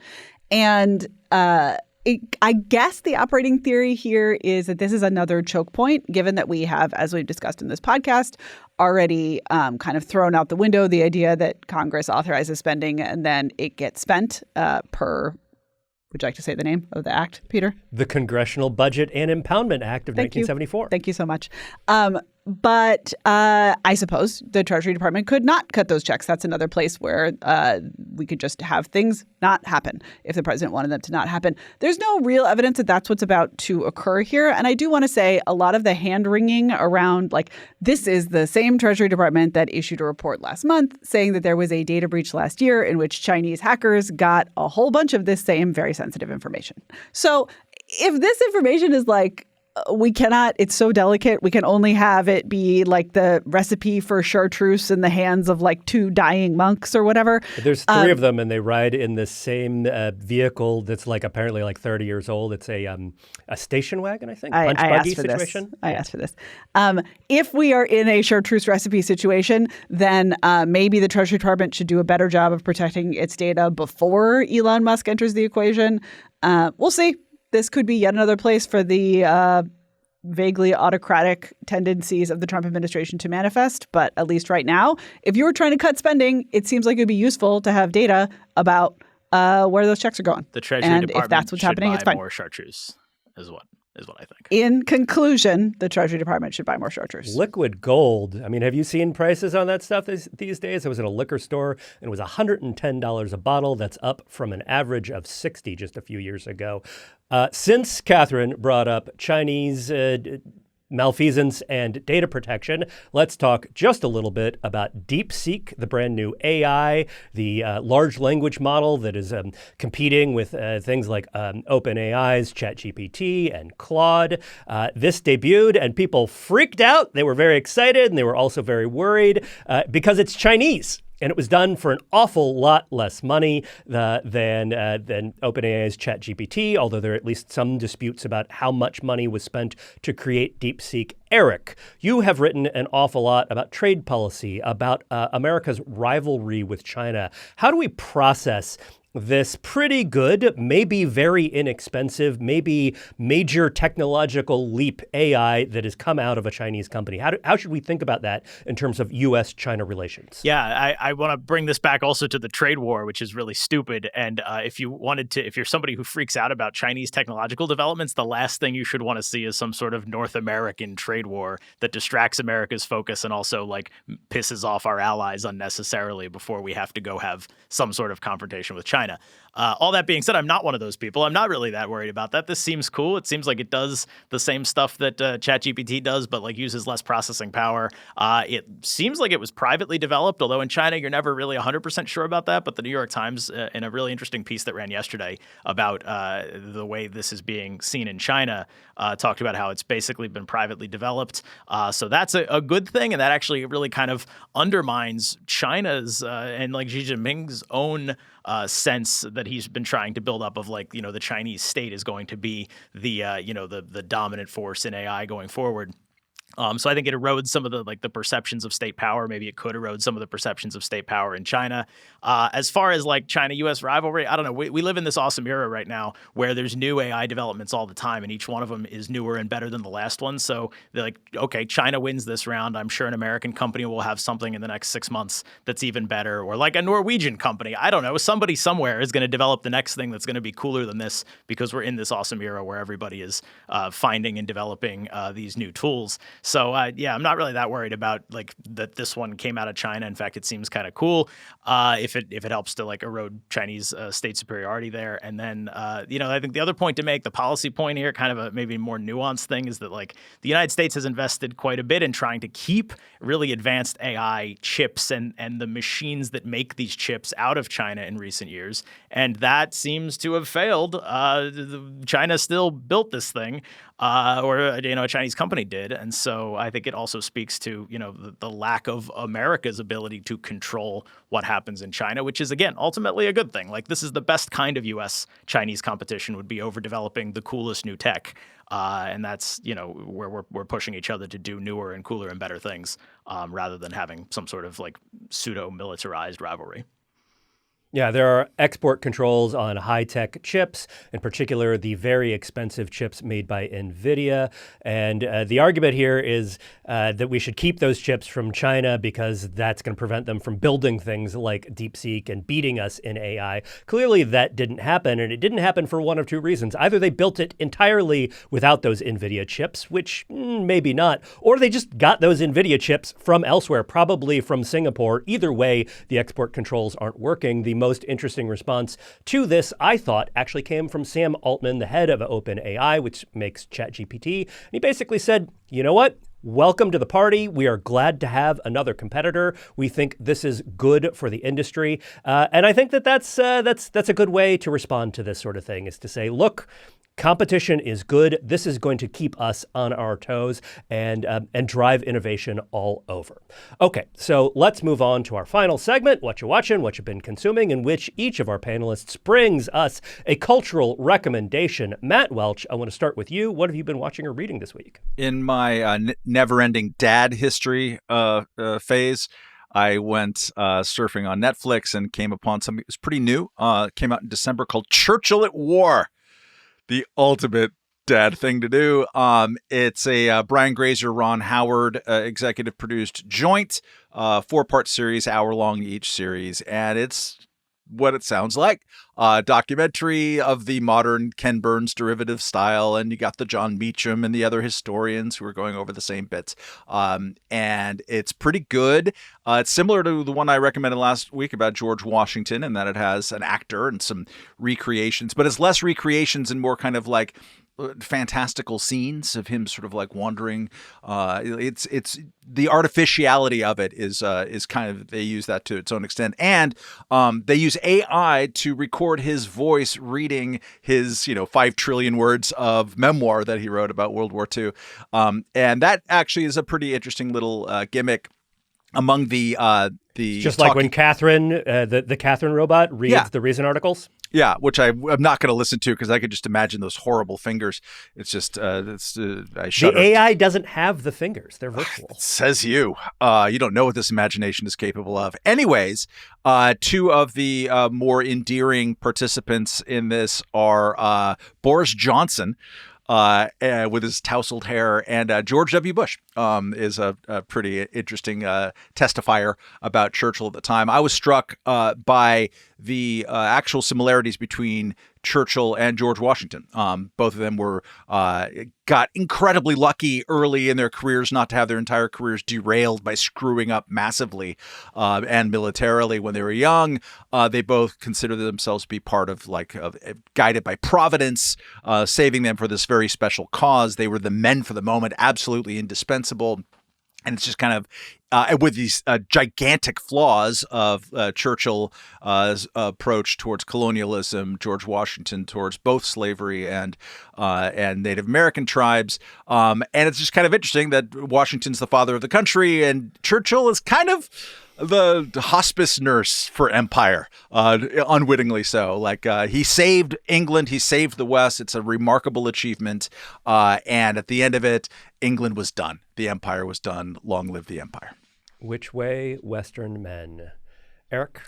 And I guess the operating theory here is that this is another choke point, given that we have, as we've discussed in this podcast, already kind of thrown out the window the idea that Congress authorizes spending and then it gets spent per. Would you like to say the name of the act, Peter? The Congressional Budget and Impoundment Act of 1974. Thank you so much. But I suppose the Treasury Department could not cut those checks. That's another place where we could just have things not happen if the president wanted them to not happen. There's no real evidence that that's what's about to occur here. And I do want to say a lot of the hand-wringing around, like, this is the same Treasury Department that issued a report last month saying that there was a data breach last year in which Chinese hackers got a whole bunch of this same very sensitive information. So if this information is like we cannot, it's so delicate. We can only have it be like the recipe for chartreuse in the hands of like 2 dying monks or whatever. There's 3 of them, and they ride in the same vehicle that's like apparently like 30 years old. It's a station wagon, I think, punch buggy situation. I asked for this. If we are in a chartreuse recipe situation, then maybe the Treasury Department should do a better job of protecting its data before Elon Musk enters the equation. We'll see. This could be yet another place for the vaguely autocratic tendencies of the Trump administration to manifest. But at least right now, if you were trying to cut spending, it seems like it would be useful to have data about where those checks are going. The Treasury and Department if that's what's should happening, buy it's fine. more chartreuse, is what I think. In conclusion, the Treasury Department should buy more chartreuse. Liquid gold. I mean, have you seen prices on that stuff these days? I was in a liquor store and it was $110 a bottle. That's up from an average of $60 just a few years ago. Since Katherine brought up Chinese malfeasance and data protection, let's talk just a little bit about Deepseek, the brand new AI, the large language model that is competing with things like OpenAI's ChatGPT and Claude. This debuted and people freaked out. They were very excited and they were also very worried because it's Chinese. And it was done for an awful lot less money than OpenAI's ChatGPT, although there are at least some disputes about how much money was spent to create Deepseek. Eric, you have written an awful lot about trade policy, about America's rivalry with China. How do we process this pretty good, maybe very inexpensive, maybe major technological leap AI that has come out of a Chinese company? How should we think about that in terms of U.S.-China relations? Yeah, I want to bring this back also to the trade war, which is really stupid. And if you're somebody who freaks out about Chinese technological developments, the last thing you should want to see is some sort of North American trade war that distracts America's focus and also like pisses off our allies unnecessarily before we have to go have some sort of confrontation with China. All that being said, I'm not one of those people. I'm not really that worried about that. This seems cool. It seems like it does the same stuff that ChatGPT does, but like uses less processing power. It seems like it was privately developed, although in China, you're never really 100% sure about that. But the New York Times, in a really interesting piece that ran yesterday about the way this is being seen in China, talked about how it's basically been privately developed. So that's a good thing. And that actually really kind of undermines China's and like Xi Jinping's own sense that he's been trying to build up of like, the Chinese state is going to be the dominant force in AI going forward. So I think it erodes some of the perceptions of state power. Maybe it could erode some of the perceptions of state power in China. As far as like China-U.S. rivalry, I don't know. We live in this awesome era right now where there's new AI developments all the time, and each one of them is newer and better than the last one. So they're like, okay, China wins this round. I'm sure an American company will have something in the next 6 months that's even better, or like a Norwegian company. I don't know. Somebody somewhere is going to develop the next thing that's going to be cooler than this because we're in this awesome era where everybody is finding and developing these new tools. So, I'm not really that worried about like that this one came out of China. In fact, it seems kind of cool if it helps to like erode Chinese state superiority there. And then, I think the other point to make, the policy point here, kind of a maybe more nuanced thing, is that like the United States has invested quite a bit in trying to keep really advanced AI chips and the machines that make these chips out of China in recent years. And that seems to have failed. China still built this thing. A Chinese company did. And so I think it also speaks to, the lack of America's ability to control what happens in China, which is, again, ultimately a good thing. Like, this is the best kind of U.S.-Chinese competition, would be over developing the coolest new tech. And that's, where we're pushing each other to do newer and cooler and better things rather than having some sort of like pseudo-militarized rivalry. Yeah, there are export controls on high-tech chips, in particular the very expensive chips made by NVIDIA. And the argument here is that we should keep those chips from China because that's going to prevent them from building things like Deepseek and beating us in AI. Clearly, that didn't happen, and it didn't happen for one of 2 reasons. Either they built it entirely without those NVIDIA chips, which maybe not, or they just got those NVIDIA chips from elsewhere, probably from Singapore. Either way, the export controls aren't working. The most interesting response to this, I thought, actually came from Sam Altman, the head of OpenAI, which makes ChatGPT. And he basically said, you know what? Welcome to the party. We are glad to have another competitor. We think this is good for the industry. And I think that's a good way to respond to this sort of thing, is to say, look, Competition is good. This is going to keep us on our toes and drive innovation all over. Okay, so let's move on to our final segment, What You Watching, What You've Been Consuming, in which each of our panelists brings us a cultural recommendation. Matt Welch, I want to start with you. What have you been watching or reading this week? In my never-ending dad history phase, I went surfing on Netflix and came upon something that was pretty new. It came out in December called Churchill at War. The ultimate dad thing to do. It's a Brian Grazer, Ron Howard executive produced joint 4-part series, hour long each series. And it's what it sounds like. Documentary of the modern Ken Burns derivative style. And you got the John Meacham and the other historians who are going over the same bits. And it's pretty good. It's similar to the one I recommended last week about George Washington, in that it has an actor and some recreations, but it's less recreations and more kind of like fantastical scenes of him sort of like wandering. It's the artificiality of it is kind of, they use that to its own extent, and they use AI to record his voice reading his 5 trillion words of memoir that he wrote about World War II, and that actually is a pretty interesting little gimmick among the just like when Katherine, the Katherine robot reads the Reason articles. Yeah, which I'm not going to listen to because I could just imagine those horrible fingers. It's just, I shudder. The AI doesn't have the fingers. They're virtual. Says you. You don't know what this imagination is capable of. Anyways, 2 of the more endearing participants in this are Boris Johnson, with his tousled hair, and George W. Bush is a pretty interesting testifier about Churchill at the time. I was struck by the actual similarities between Churchill and George Washington. Both of them were got incredibly lucky early in their careers not to have their entire careers derailed by screwing up massively and militarily when they were young. They both considered themselves to be part of guided by Providence, saving them for this very special cause. They were the men for the moment, absolutely indispensable. And it's just kind of with these gigantic flaws of Churchill's approach towards colonialism, George Washington towards both slavery and Native American tribes. And it's just kind of interesting that Washington's the father of the country and Churchill is kind of the hospice nurse for empire, unwittingly so. He saved England, he saved the West. It's a remarkable achievement. And at the end of it, England was done. The empire was done. Long live the empire. Which way, Western men? Eric?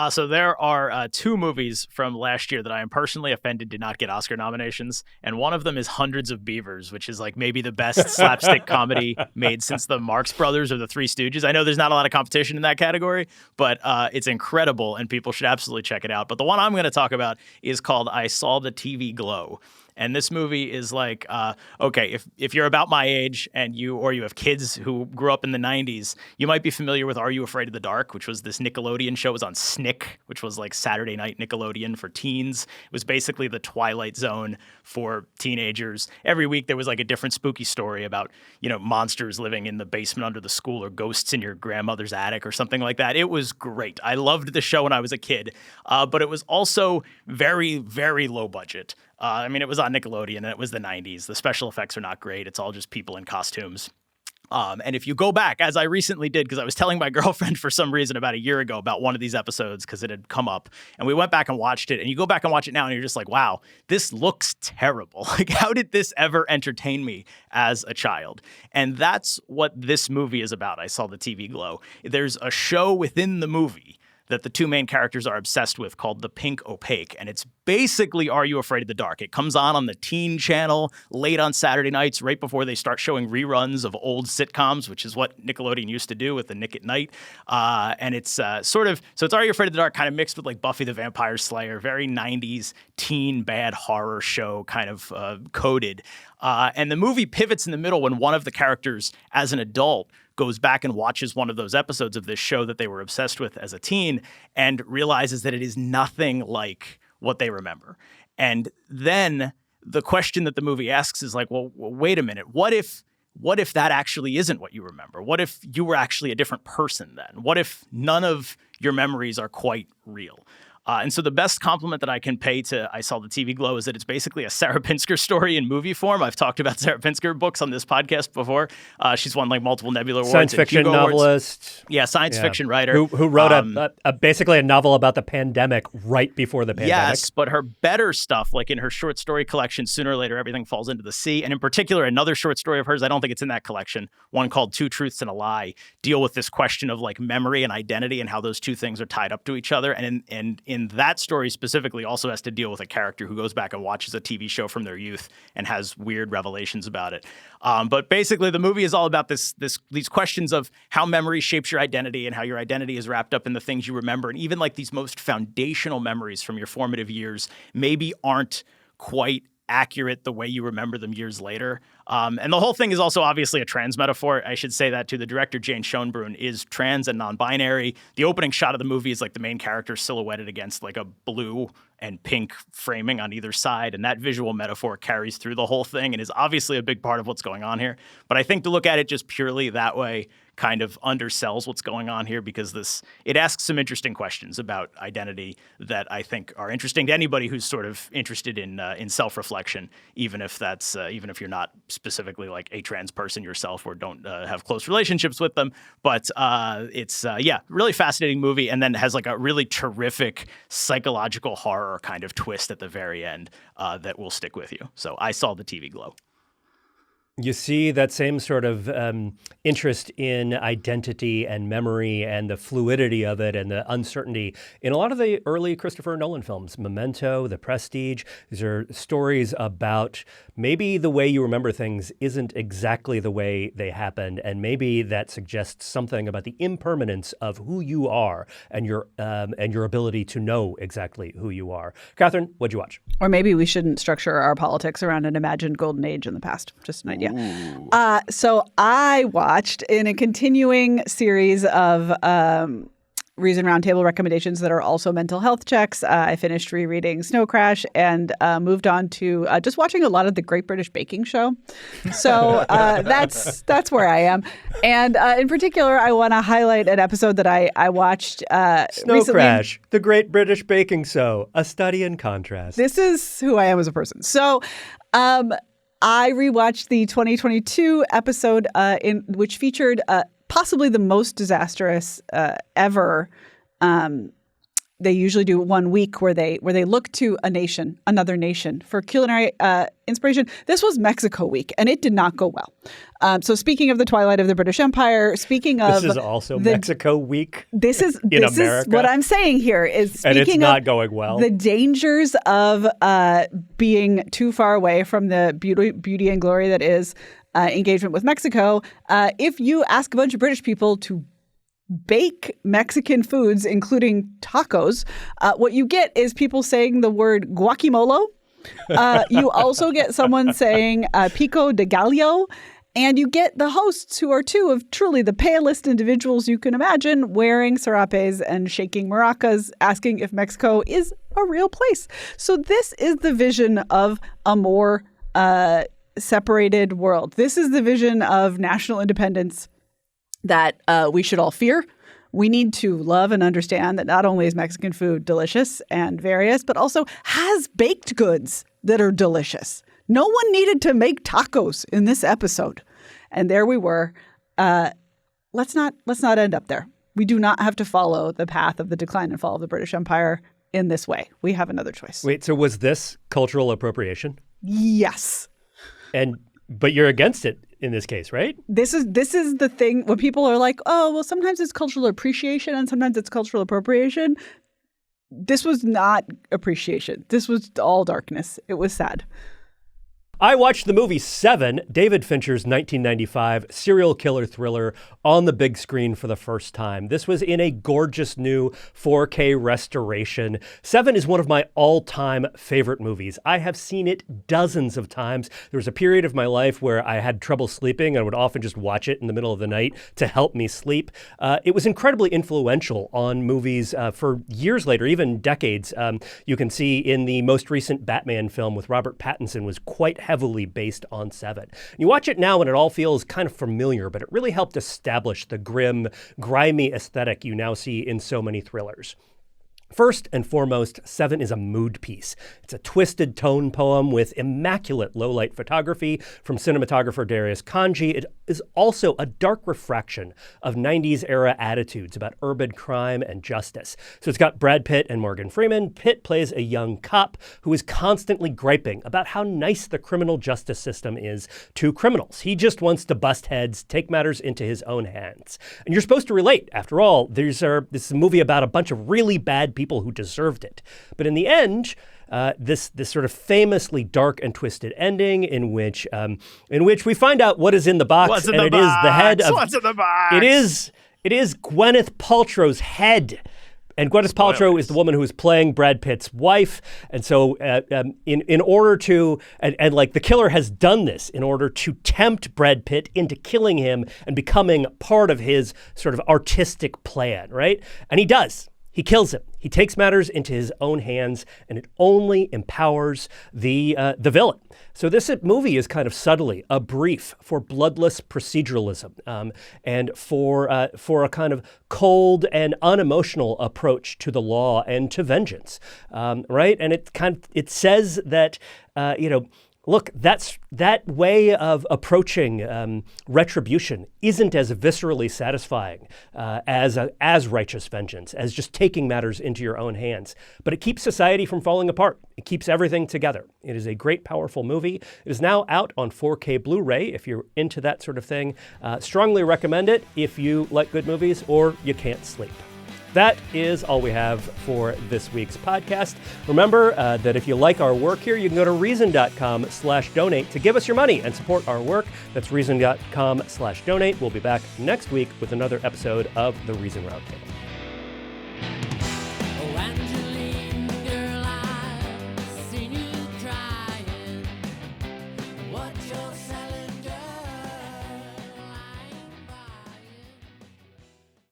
So there are 2 movies from last year that I am personally offended did not get Oscar nominations. And one of them is Hundreds of Beavers, which is maybe the best slapstick comedy made since the Marx Brothers or the Three Stooges. I know there's not a lot of competition in that category, but it's incredible and people should absolutely check it out. But the one I'm going to talk about is called I Saw the TV Glow. And this movie is okay, if you're about my age and you have kids who grew up in the 90s, you might be familiar with Are You Afraid of the Dark, which was this Nickelodeon show. It was on Snick, which was Saturday night Nickelodeon for teens. It was basically the Twilight Zone for teenagers. Every week there was a different spooky story about, monsters living in the basement under the school or ghosts in your grandmother's attic or something like that. It was great. I loved the show when I was a kid, but it was also very, very low budget. It was on Nickelodeon and it was the 90s. The special effects are not great. It's all just people in costumes. And if you go back, as I recently did, because I was telling my girlfriend for some reason about a year ago about one of these episodes because it had come up, and we went back and watched it, and you go back and watch it now and you're just wow, this looks terrible. How did this ever entertain me as a child? And that's what this movie is about. I Saw the TV Glow. There's a show within the movie that the 2 main characters are obsessed with called The Pink Opaque. And it's basically Are You Afraid of the Dark? It comes on the teen channel late on Saturday nights, right before they start showing reruns of old sitcoms, which is what Nickelodeon used to do with the Nick at Night. And it's so it's Are You Afraid of the Dark kind of mixed with Buffy the Vampire Slayer, very 90s teen bad horror show kind of coded. And the movie pivots in the middle when one of the characters, as an adult, goes back and watches one of those episodes of this show that they were obsessed with as a teen and realizes that it is nothing like what they remember. And then the question that the movie asks is well, wait a minute. What if that actually isn't what you remember? What if you were actually a different person then? What if none of your memories are quite real? And so the best compliment that I can pay to I Saw the TV Glow is that it's basically a Sarah Pinsker story in movie form. I've talked about Sarah Pinsker books on this podcast before. She's won like multiple Nebula Awards. Science fiction Hugo novelist. Awards. Yeah, science fiction writer. Who wrote basically a novel about the pandemic right before the pandemic. Yes, but her better stuff, like in her short story collection, Sooner or Later Everything Falls into the Sea, and in particular, another short story of hers, I don't think it's in that collection, one called Two Truths and a Lie, deal with this question of like memory and identity and how those two things are tied up to each other. And in that story specifically also has to deal with a character who goes back and watches a TV show from their youth and has weird revelations about it. But basically, the movie is all about these questions of how memory shapes your identity and how your identity is wrapped up in the things you remember. And even like these most foundational memories from your formative years maybe aren't quite accurate the way you remember them years later. And the whole thing is also obviously a trans metaphor. I should say that too. The director, Jane Schoenbrunn, is trans and non-binary. The opening shot of the movie is like the main character silhouetted against like a blue and pink framing on either side. And that visual metaphor carries through the whole thing and is obviously a big part of what's going on here. But I think to look at it just purely that way kind of undersells what's going on here because it asks some interesting questions about identity that I think are interesting to anybody who's sort of interested in self-reflection, even if you're not specifically like a trans person yourself or don't have close relationships with them. But it's really fascinating movie, and then has like a really terrific psychological horror kind of twist at the very end that will stick with you. So I Saw the TV Glow. You see that same sort of interest in identity and memory and the fluidity of it and the uncertainty in a lot of the early Christopher Nolan films. Memento, The Prestige. These are stories about maybe the way you remember things isn't exactly the way they happened, and maybe that suggests something about the impermanence of who you are and your ability to know exactly who you are. Katherine, what'd you watch? Or maybe we shouldn't structure our politics around an imagined golden age in the past. Just an idea. So I watched in a continuing series of Reason Roundtable recommendations that are also mental health checks. I finished rereading Snow Crash and moved on to just watching a lot of the Great British Baking Show. So that's where I am. And in particular, I want to highlight an episode that I watched Snow recently. Crash, the Great British Baking Show, a study in contrast. This is who I am as a person. So I rewatched the 2022 episode in which featured possibly the most disastrous ever. They usually do 1 week where they look to another nation for culinary inspiration. This was Mexico week, and it did not go well. So speaking of the twilight of the British Empire, speaking of this is also Mexico week. This is America. Is what I'm saying here is speaking and it's not going well. The dangers of being too far away from the beauty and glory that is engagement with Mexico. If you ask a bunch of British people to bake Mexican foods, including tacos, what you get is people saying the word guacamole. You also get someone saying pico de gallo. And you get the hosts, who are two of truly the palest individuals you can imagine, wearing serapes and shaking maracas, asking if Mexico is a real place. So this is the vision of a more separated world. This is the vision of national independence that we should all fear. We need to love and understand that not only is Mexican food delicious and various, but also has baked goods that are delicious. No one needed to make tacos in this episode. And there we were. Let's not end up there. We do not have to follow the path of the decline and fall of the British Empire in this way. We have another choice. Wait, so was this cultural appropriation? Yes. But you're against it in this case, right? This is the thing when people are like, oh, well, sometimes it's cultural appreciation and sometimes it's cultural appropriation. This was not appreciation. This was all darkness. It was sad. I watched the movie Seven, David Fincher's 1995 serial killer thriller, on the big screen for the first time. This was in a gorgeous new 4K restoration. Seven is one of my all-time favorite movies. I have seen it dozens of times. There was a period of my life where I had trouble sleeping and would often just watch it in the middle of the night to help me sleep. It was incredibly influential on movies for years later, even decades. You can see in the most recent Batman film with Robert Pattinson was quite heavily based on Seven. You watch it now and it all feels kind of familiar, but it really helped establish the grim, grimy aesthetic you now see in so many thrillers. First and foremost, Seven is a mood piece. It's a twisted tone poem with immaculate low-light photography from cinematographer Darius Kanji. It is also a dark refraction of 90s-era attitudes about urban crime and justice. So it's got Brad Pitt and Morgan Freeman. Pitt plays a young cop who is constantly griping about how nice the criminal justice system is to criminals. He just wants to bust heads, take matters into his own hands. And you're supposed to relate. After all, this is a movie about a bunch of really bad people who deserved it. But in the end, this sort of famously dark and twisted ending in which we find out what is in the box. What's in and the it box? Is the head of What's in the box? It is Gwyneth Paltrow's head. And Gwyneth Paltrow is the woman who is playing Brad Pitt's wife. And so in order to, and like the killer has done this in order to tempt Brad Pitt into killing him and becoming part of his sort of artistic plan, right? And he does. He kills him. He takes matters into his own hands, and it only empowers the villain. So this movie is kind of subtly a brief for bloodless proceduralism and for a kind of cold and unemotional approach to the law and to vengeance, right? And it says that look, that way of approaching retribution isn't as viscerally satisfying as righteous vengeance, as just taking matters into your own hands. But it keeps society from falling apart. It keeps everything together. It is a great, powerful movie. It is now out on 4K Blu-ray if you're into that sort of thing. Strongly recommend it if you like good movies or you can't sleep. That is all we have for this week's podcast. Remember that if you like our work here, you can go to reason.com/donate to give us your money and support our work. That's reason.com/donate. We'll be back next week with another episode of the Reason Roundtable.